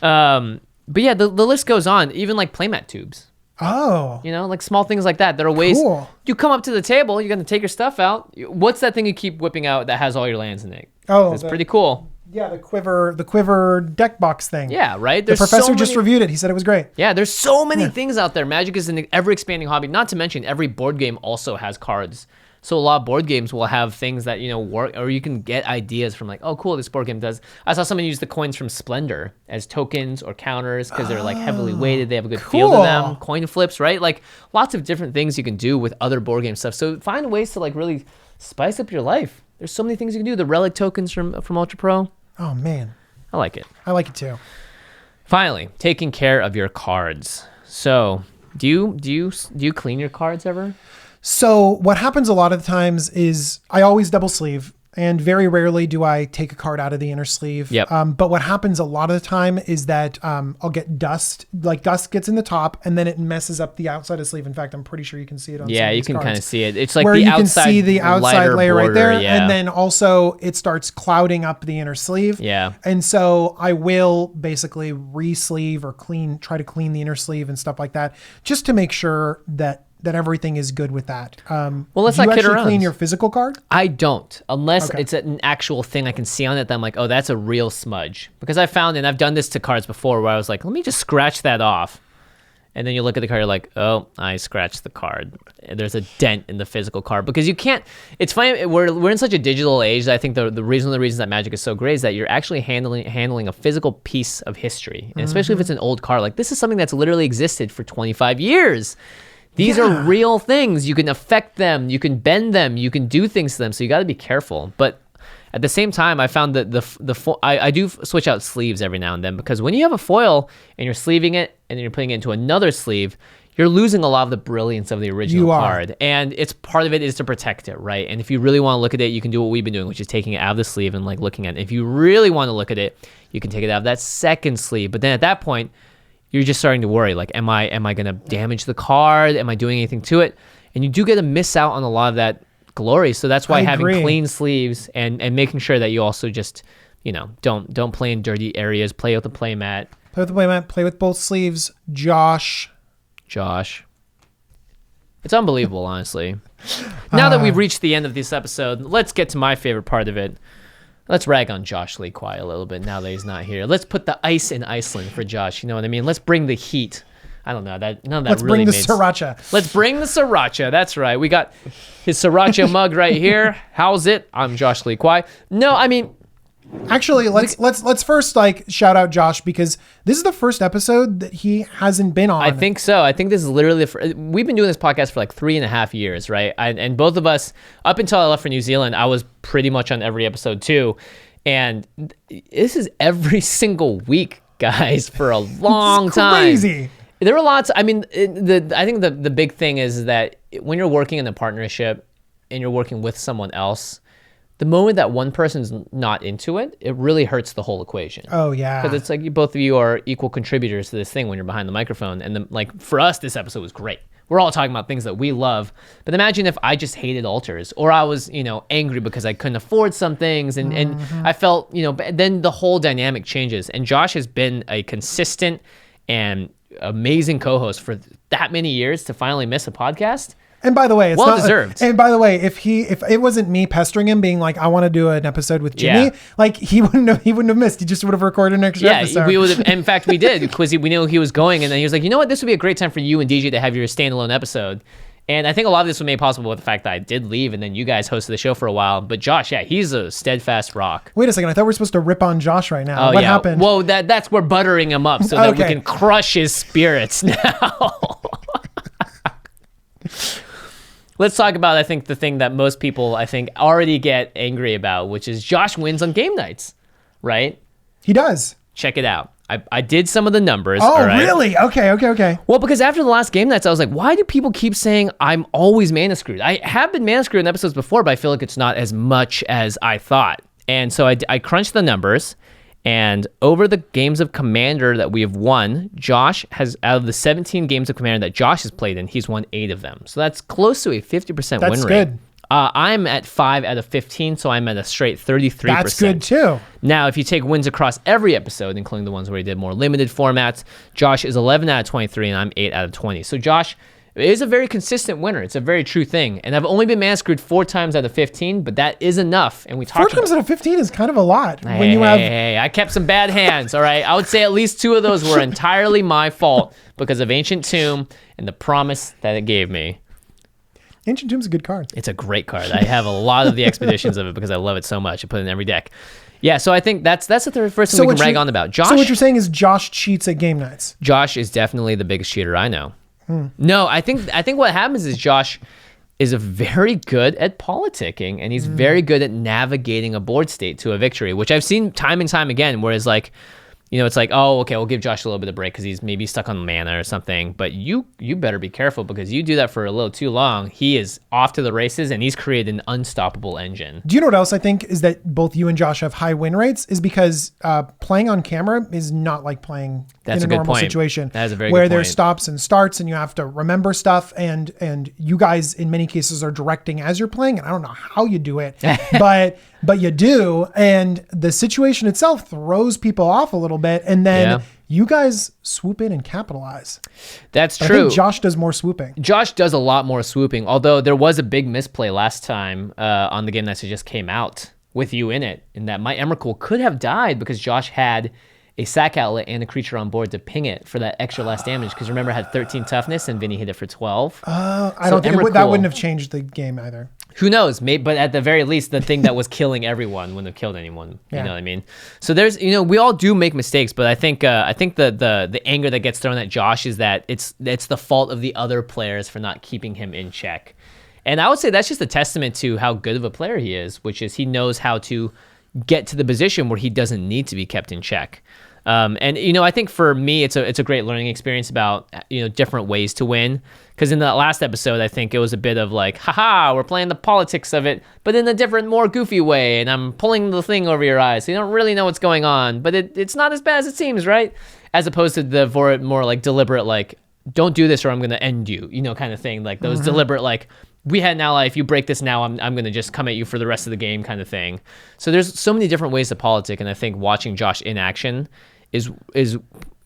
But yeah, the list goes on. Even like playmat tubes.
Oh.
Like small things like that. There are ways
cool.
You come up to the table, you're going to take your stuff out. What's that thing you keep whipping out that has all your lands in it?
Oh.
It's pretty cool.
Yeah, the quiver deck box thing.
Yeah, right?
The professor just reviewed it. He said it was great.
Yeah, there's so many things out there. Magic is an ever-expanding hobby. Not to mention, every board game also has cards. So a lot of board games will have things that, work, or you can get ideas from like, oh, cool, this board game does. I saw someone use the coins from Splendor as tokens or counters because they're like heavily weighted. They have a good feel to them. Coin flips, right? Like lots of different things you can do with other board game stuff. So find ways to like really spice up your life. There's so many things you can do. The relic tokens from Ultra Pro.
Oh, man.
I like it.
I like it too.
Finally, taking care of your cards. So do you clean your cards ever?
So what happens a lot of the times is I always double sleeve, and very rarely do I take a card out of the inner sleeve.
Yep.
But what happens a lot of the time is that I'll get dust, like dust gets in the top, and then it messes up the outside of the sleeve. In fact, I'm pretty sure you can see it on some of these
you can
cards,
kind of see it. It's like
where
the
you
outside,
can see the outside layer
border,
right there,
yeah.
and then also it starts clouding up the inner sleeve.
Yeah.
And so I will basically re-sleeve or try to clean the inner sleeve and stuff like that, just to make sure that everything is good with that.
Well, let's
do
not
you
kid
actually
around.
clean your physical card?
I don't, unless
Okay.
it's an actual thing I can see on it that I'm like, oh, that's a real smudge. Because I found, and I've done this to cards before, where I was like, let me just scratch that off. And then you look at the card, you're like, oh, I scratched the card. There's a dent in the physical card. Because you can't, it's funny, we're in such a digital age that I think the reason that Magic is so great is that you're actually handling a physical piece of history. And especially if it's an old card. Like, this is something that's literally existed for 25 years. These are real things. You can affect them. You can bend them. You can do things to them. So you got to be careful. But at the same time, I found that I do switch out sleeves every now and then, because when you have a foil and you're sleeving it and then you're putting it into another sleeve, you're losing a lot of the brilliance of the original card. And it's part of it is to protect it, right? And if you really want to look at it, you can do what we've been doing, which is taking it out of the sleeve and like looking at it. If you really want to look at it, you can take it out of that second sleeve. But then at that point, you're just starting to worry, like, am I going to damage the card? Am I doing anything to it? And you do get to miss out on a lot of that glory. So that's why having clean sleeves and making sure that you also just, don't play in dirty areas, play with the play mat.
Play with the play mat, play with both sleeves. Josh.
It's unbelievable, honestly. Now that we've reached the end of this episode, let's get to my favorite part of it. Let's rag on Josh Lee Kwai a little bit now that he's not here. Let's put the ice in Iceland for Josh. You know what I mean? Let's bring the heat. I don't know. None of that
Let's
really
bring the sriracha.
Let's bring the sriracha. That's right. We got his sriracha mug right here. How's it? I'm Josh Lee Kwai. No, I mean,
actually, let's first like shout out Josh, because this is the first episode that he hasn't been on.
I think so. I think this is literally we've been doing this podcast for like 3.5 years, right? And both of us, up until I left for New Zealand, I was pretty much on every episode too. And this is every single week, guys, for a long time.
Crazy.
There were lots. I mean, I think the big thing is that when you're working in a partnership and you're working with someone else, the moment that one person's not into it, it really hurts the whole equation.
Oh, yeah.
Because it's like both of you are equal contributors to this thing when you're behind the microphone. And like for us, this episode was great. we're all talking about things that we love. But imagine if I just hated altars, or I was, angry because I couldn't afford some things, and I felt, then the whole dynamic changes. And Josh has been a consistent and amazing co-host for that many years to finally miss a podcast.
And by the way, it's
well
not
deserved.
And by the way, if it wasn't me pestering him, being like, I want to do an episode with Jimmy, like he wouldn't have missed. He just would have recorded an extra episode.
Yeah, we would have. In fact, we did, because we knew he was going, and then he was like, you know what, this would be a great time for you and DJ to have your standalone episode. And I think a lot of this was made possible with the fact that I did leave, and then you guys hosted the show for a while. But Josh, he's a steadfast rock.
Wait a second, I thought we were supposed to rip on Josh right now. What happened?
Well, that's we're buttering him up so that we can crush his spirits now. Let's talk about, I think, the thing that most people, I think, already get angry about, which is Josh wins on game nights, right?
He does.
Check it out. I did some of the numbers.
Oh, really? Okay.
Well, because after the last game nights, I was like, why do people keep saying I'm always mana screwed? I have been mana screwed in episodes before, but I feel like it's not as much as I thought. And so I crunched the numbers. And over the games of Commander that we have won, Josh has, out of the 17 games of Commander that Josh has played in, he's won 8 of them. So that's close to a 50% win rate.
That's good.
I'm at 5 out of 15, so I'm at a straight 33%.
That's good too.
Now, if you take wins across every episode, including the ones where he did more limited formats, Josh is 11 out of 23, and I'm 8 out of 20. So Josh is a very consistent winner. It's a very true thing. And I've only been mana screwed 4 times out of 15, but that is enough. And we talked
4 times out of 15 is kind of a lot.
Hey, I kept some bad hands, all right? I would say at least 2 of those were entirely my fault because of Ancient Tomb and the promise that it gave me.
Ancient Tomb's a good card.
It's a great card. I have a lot of the expeditions of it because I love it so much. I put it in every deck. Yeah, so I think that's the first thing we can rag on about. Josh.
So what you're saying is Josh cheats at game nights.
Josh is definitely the biggest cheater I know. No, I think what happens is Josh is very good at politicking, and he's very good at navigating a board state to a victory, which I've seen time and time again, whereas like, it's like, oh, okay, we'll give Josh a little bit of break because he's maybe stuck on mana or something. But you better be careful, because you do that for a little too long, he is off to the races, and he's created an unstoppable engine.
Do you know what else I think is that both you and Josh have high win rates? Is because playing on camera is not like playing in a normal situation.
That is a very
where
good point.
there's stops and starts, and you have to remember stuff, and you guys in many cases are directing as you're playing, and I don't know how you do it, but you do, and the situation itself throws people off a little bit, and then you guys swoop in and capitalize.
That's
but
true.
I think Josh does more swooping.
Josh does a lot more swooping, although there was a big misplay last time on the game that just came out with you in it, in that my Emrakul could have died because Josh had a sack outlet and a creature on board to ping it for that extra last damage, because remember, it had 13 toughness and Vinny hit it for 12.
I don't think that wouldn't have changed the game either.
Who knows? Maybe, but at the very least, the thing that was killing everyone wouldn't have killed anyone. You know what I mean? So there's, we all do make mistakes, but I think the anger that gets thrown at Josh is that it's the fault of the other players for not keeping him in check. And I would say that's just a testament to how good of a player he is, which is he knows how to get to the position where he doesn't need to be kept in check. And I think for me, it's a great learning experience about different ways to win. Because in that last episode, I think it was a bit of like, haha, we're playing the politics of it, but in a different, more goofy way, and I'm pulling the thing over your eyes, so you don't really know what's going on. But it's not as bad as it seems, right? As opposed to the more like deliberate, like, don't do this or I'm gonna end you, kind of thing. Like those deliberate, like, we had an ally, if you break this now, I'm going to just come at you for the rest of the game kind of thing. So there's so many different ways to politic, and I think watching Josh in action is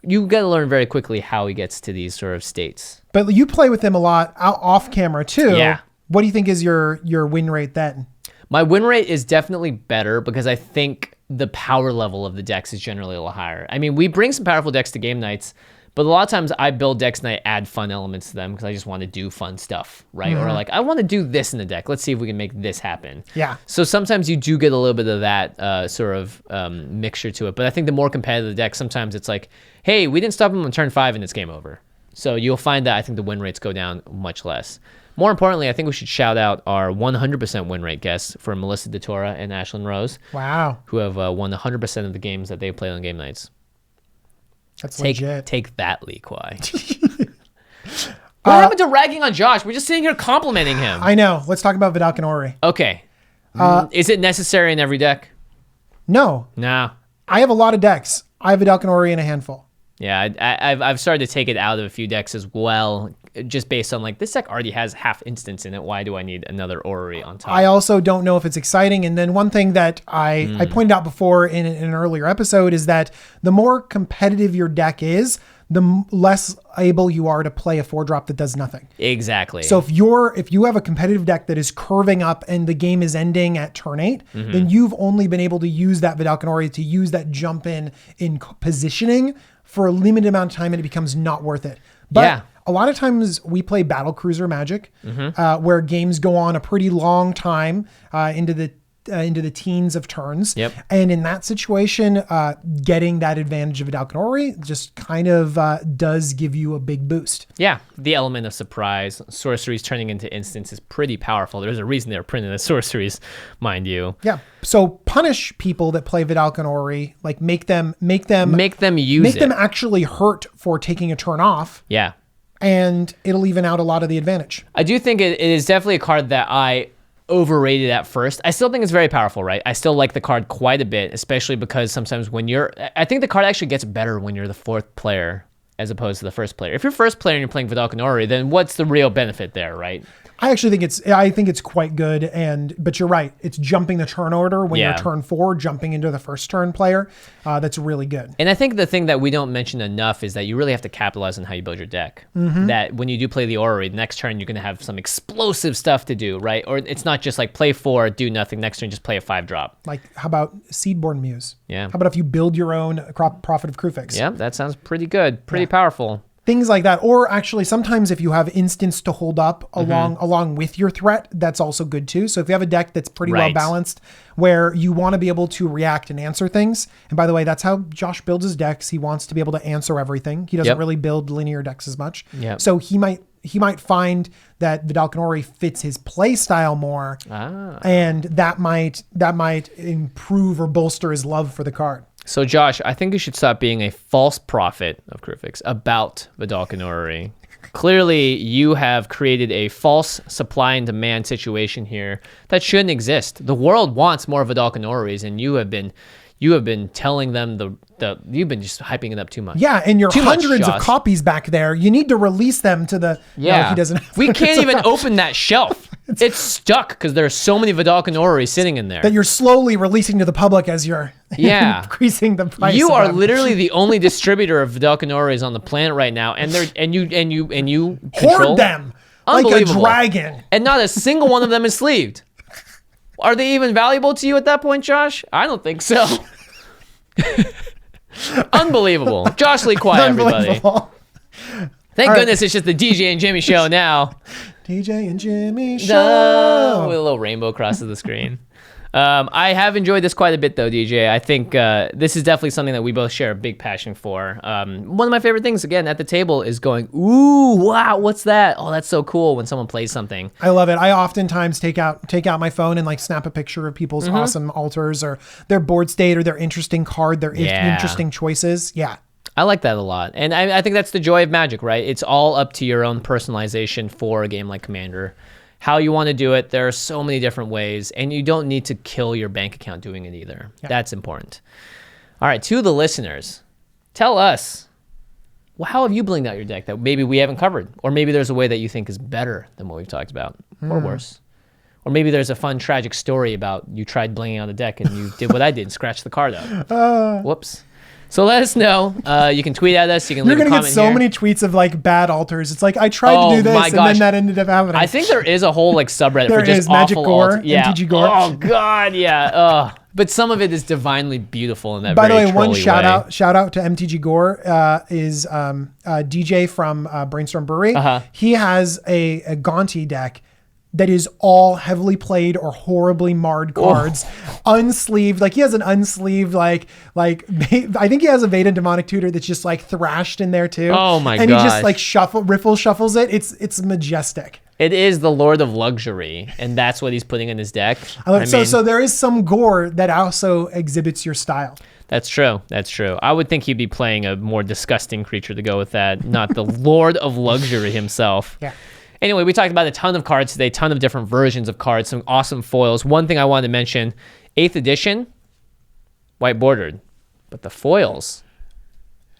you got to learn very quickly how he gets to these sort of states. But
you play with him a lot off camera too.
Yeah.
What do you think is your win rate then?
My win rate is definitely better because I think the power level of the decks is generally a little higher. I mean, we bring some powerful decks to game nights, but a lot of times I build decks and I add fun elements to them because I just want to do fun stuff, right? Or like, I want to do this in the deck. Let's see if we can make this happen. Yeah. So sometimes you do get a little bit of that sort of mixture to it. But I think the more competitive the deck, sometimes it's like, hey, we didn't stop them on turn 5 and it's game over. So you'll find that I think the win rates go down much less. More importantly, I think we should shout out our 100% win rate guests for Melissa DeTora and Ashlyn Rose.
Wow.
Who have won 100% of the games that they play on game nights.
That's legit.
Take that, Lee Kwai. What happened to ragging on Josh? We're just sitting here complimenting him.
I know. Let's talk about Vidalcan Ori.
Okay. Is it necessary in every deck?
No.
No.
I have a lot of decks. I have Vidalcan Ori in a handful.
Yeah, I've started to take it out of a few decks as well. just based on like this deck already has half instance in it. Why do I need another orrery on top?
I also don't know if it's exciting. And then one thing that I pointed out before in an earlier episode is that the more competitive your deck is, the less able you are to play a 4-drop that does nothing.
Exactly.
So if you have a competitive deck that is curving up and the game is ending at turn 8, then you've only been able to use that Vidalcanori to use that jump in positioning for a limited amount of time, and it becomes not worth it. But a lot of times we play Battle Cruiser Magic, where games go on a pretty long time into the teens of turns.
Yep.
And in that situation, getting that advantage of Vidalcanori just kind of does give you a big boost.
Yeah, the element of surprise, sorceries turning into instants is pretty powerful. There's a reason they're printed as sorceries, mind you.
Yeah. So punish people that play Vidalcanori, like make them actually hurt for taking a turn off.
Yeah.
And it'll even out a lot of the advantage.
I do think it is definitely a card that I overrated at first. I still think it's very powerful, right? I still like the card quite a bit, especially because sometimes I think the card actually gets better when you're the 4th player as opposed to the 1st player. If you're 1st player and you're playing Vidalcanori, then what's the real benefit there, right?
I actually think it's quite good, but you're right. It's jumping the turn order when you're turn 4, jumping into the 1st turn player. That's really good.
And I think the thing that we don't mention enough is that you really have to capitalize on how you build your deck. That when you do play the orrery, the next turn you're going to have some explosive stuff to do, right? Or it's not just like play 4, do nothing. Next turn just play a 5-drop.
Like how about Seedborn Muse?
Yeah.
How about if you build your own Prophet of Krufix?
Yeah, that sounds pretty good. Pretty powerful.
Things like that. Or actually, sometimes if you have instants to hold up along with your threat, that's also good too. So if you have a deck that's pretty well balanced, where you want to be able to react and answer things. And by the way, that's how Josh builds his decks. He wants to be able to answer everything. He doesn't really build linear decks as much.
Yep.
So he might find that Vidalcanori fits his play style more, and that might improve or bolster his love for the card.
So Josh, I think you should stop being a false prophet of Krufix about Vidalcanori. Clearly, you have created a false supply and demand situation here that shouldn't exist. The world wants more Vidalcanoris, and you have been telling them you've been just hyping it up too much.
Yeah, and your hundreds
much,
of copies back there, you need to release them to the.
Yeah,
no, he doesn't.
We can't even open that shelf. It's stuck because there are so many Vidalcanori sitting in there
that you're slowly releasing to the public as you're increasing the price.
You are literally the only distributor of Vidalcanoris on the planet right now, and you
hoard them like a dragon,
and not a single one of them is sleeved. Are they even valuable to you at that point, Josh? I don't think so. Unbelievable. Josh Lee Kwai, everybody. Thank goodness it's just the DJ and Jimmy show now.
DJ and Jimmy show.
With a little rainbow across the screen. I have enjoyed this quite a bit, though, DJ. I think this is definitely something that we both share a big passion for. One of my favorite things, again, at the table is going, ooh, wow, what's that? Oh, that's so cool when someone plays something.
I love it. I oftentimes take out my phone and like snap a picture of people's awesome altars or their board state or their interesting card, their interesting choices. Yeah.
I like that a lot. And I think that's the joy of Magic, right? It's all up to your own personalization for a game like Commander. How you want to do it, there are so many different ways, and you don't need to kill your bank account doing it either. Yeah. That's important. All right, to the listeners, tell us, well, how have you blinged out your deck that maybe we haven't covered? Or maybe there's a way that you think is better than what we've talked about, or worse. Or maybe there's a fun, tragic story about you tried blinging out a deck and you did what I did and scratched the card up. Whoops. So let us know. You can tweet at us. You can leave a comment.
You're going to get so many tweets of like bad altars. It's like, I tried to do this and then that ended up happening.
I think there is a whole like subreddit for just
Magic
awful
Gore,
yeah.
MTG Gore.
Oh God, yeah. But some of it is divinely beautiful in that
By the
very
way, one
trolly
shout
way.
out to MTG Gore is DJ from Brainstorm Brewery. He has a Gonti deck that is all heavily played or horribly marred cards, unsleeved. Like he has an unsleeved, like I think he has a Veda Demonic Tutor that's just like thrashed in there too.
Oh my god!
And he just like shuffles it. It's majestic.
It is the Lord of Luxury, and that's what he's putting in his deck.
So there is some Gore that also exhibits your style.
That's true. That's true. I would think he'd be playing a more disgusting creature to go with that, not the Lord of Luxury himself.
Yeah.
Anyway, we talked about a ton of cards today, a ton of different versions of cards, some awesome foils. One thing I wanted to mention, 8th edition, white bordered, but the foils,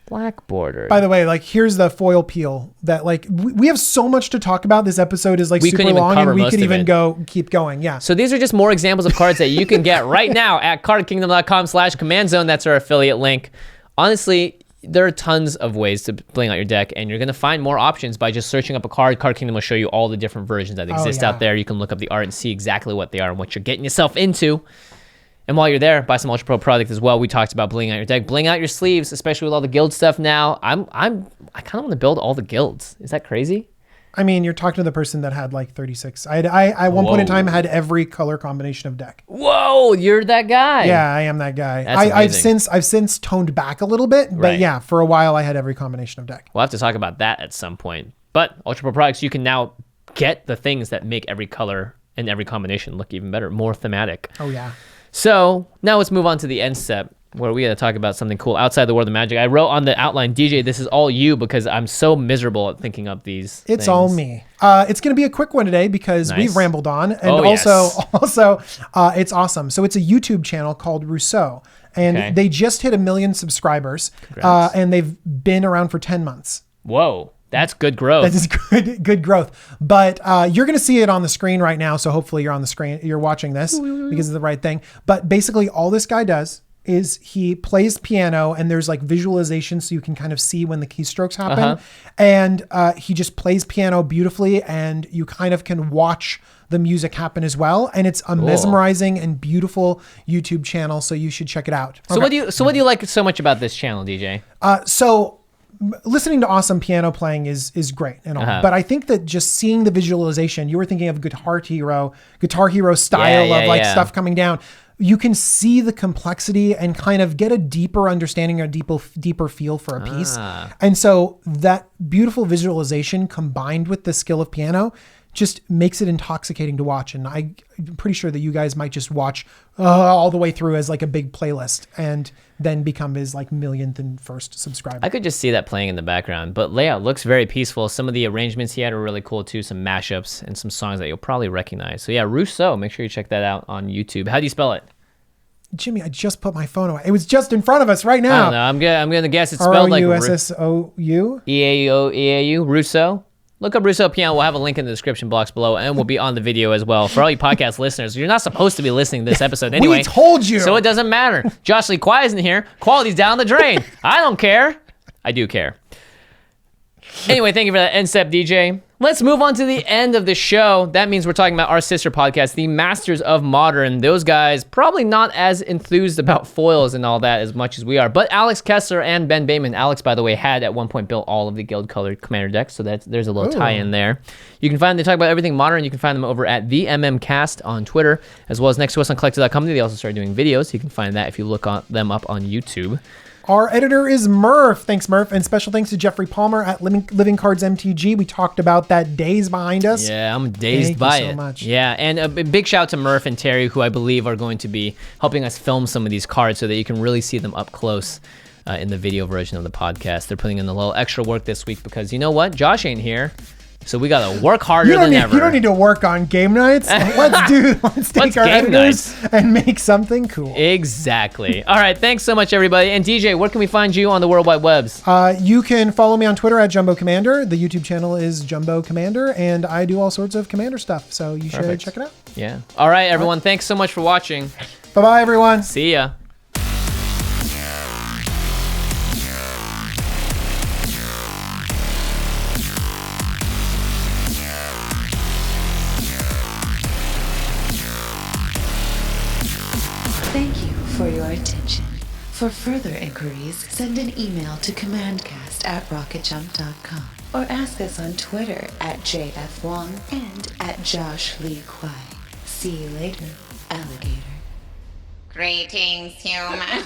Black border.
By the way, like here's the foil peel that like we have so much to talk about. This episode is like
We
super
couldn't even
long
cover
and we
most
could
of
even
it.
keep going. Yeah.
So these are just more examples of cards that you can get right now at cardkingdom.com/commandzone. That's our affiliate link. Honestly, there are tons of ways to bling out your deck, and you're going to find more options by just searching up a card. Card Kingdom will show you all the different versions that exist out there. You can look up the art and see exactly what they are and what you're getting yourself into. And while you're there, buy some Ultra Pro product as well. We talked about bling out your deck, bling out your sleeves, especially with all the guild stuff now. I kind of want to build all the guilds. Is that crazy?
I mean, you're talking to the person that had like 36. I at one point in time had every color combination of deck.
Whoa, you're that guy.
Yeah, I am that guy.
That's
I've since toned back a little bit, but
Right.
yeah, for a while I had every combination of deck.
We'll have to talk about that at some point. But Ultra Pro products, you can now get the things that make every color and every combination look even better, more thematic.
Oh yeah.
So now let's move on to the end step where we got to talk about something cool outside the world of magic. I wrote on the outline, DJ, this is all you because I'm so miserable at thinking up these
It's
things.
all me. It's going to be a quick one today because
Nice.
we've rambled on, and
Oh,
also it's awesome. So it's a YouTube channel called Rousseau, and
Okay.
they just hit 1 million subscribers,
Congrats.
and they've been around for 10 months.
Whoa, that's good growth.
That is good growth. But you're going to see it on the screen right now. So hopefully you're on the screen, you're watching this because it's the right thing. But basically all this guy does is he plays piano and there's like visualization so you can kind of see when the keystrokes happen. And he just plays piano beautifully and you kind of can watch the music happen as well. And it's a mesmerizing and beautiful YouTube channel. So you should check it out.
So what do you like so much about this channel, DJ?
So listening to awesome piano playing is great and all, but I think that just seeing the visualization, you were thinking of Guitar Hero style of like stuff coming down. You can see the complexity and kind of get a deeper understanding or deeper feel for a piece. And so that beautiful visualization combined with the skill of piano just makes it intoxicating to watch. And I'm pretty sure that you guys might just watch all the way through as like a big playlist and then become his like millionth and first subscriber.
I could just see that playing in the background, but layout looks very peaceful. Some of the arrangements he had are really cool too, some mashups and some songs that you'll probably recognize. So yeah, Rousseau, make sure you check that out on YouTube. How do you spell it?
Jimmy, I just put my phone away. It was just in front of us right
I
now.
don't know. I'm gonna guess it's spelled like
Roussou?
E-A-U, Rousseau. Look up Rousseau Piano. We'll have a link in the description box below, and we'll be on the video as well. For all you podcast listeners, you're not supposed to be listening to this episode anyway.
We told you.
So it doesn't matter. Josh Lee Kwai isn't here. Quality's down the drain. I don't care. I do care. Anyway, thank you for that end step, DJ. Let's move on to the end of the show. That means we're talking about our sister podcast, the Masters of Modern. Those guys probably not as enthused about foils and all that as much as we are. But Alex Kessler and Ben Bayman. Alex, by the way, had at one point built all of the guild-colored commander decks, so there's a little tie-in there. You can find them, they talk about everything modern. You can find them over at the MMCast on Twitter, as well as next to us on collector.com. They also started doing videos. You can find that if you look them up on YouTube.
Our editor is Murph. Thanks, Murph. And special thanks to Geoffrey Palmer at Living Cards MTG. We talked about that days behind us.
Yeah, I'm dazed by it. Thank you so much. Yeah, and a big shout out to Murph and Terry, who I believe are going to be helping us film some of these cards so that you can really see them up close in the video version of the podcast. They're putting in a little extra work this week because you know what? Josh ain't here. So we got to work harder than ever.
You don't need to work on game nights. Let's take our editors and make something cool.
Exactly. All right. Thanks so much, everybody. And DJ, where can we find you on the World Wide Webs?
You can follow me on Twitter at Jumbo Commander. The YouTube channel is Jumbo Commander, and I do all sorts of Commander stuff. So you should check it out.
Yeah. All right, everyone. Thanks so much for watching.
Bye-bye, everyone.
See ya.
Thank you for your attention. For further inquiries, send an email to commandcast@rocketjump.com or ask us on Twitter at JFWong and at Josh Lee Kwai. See you later, alligator.
Greetings, humans.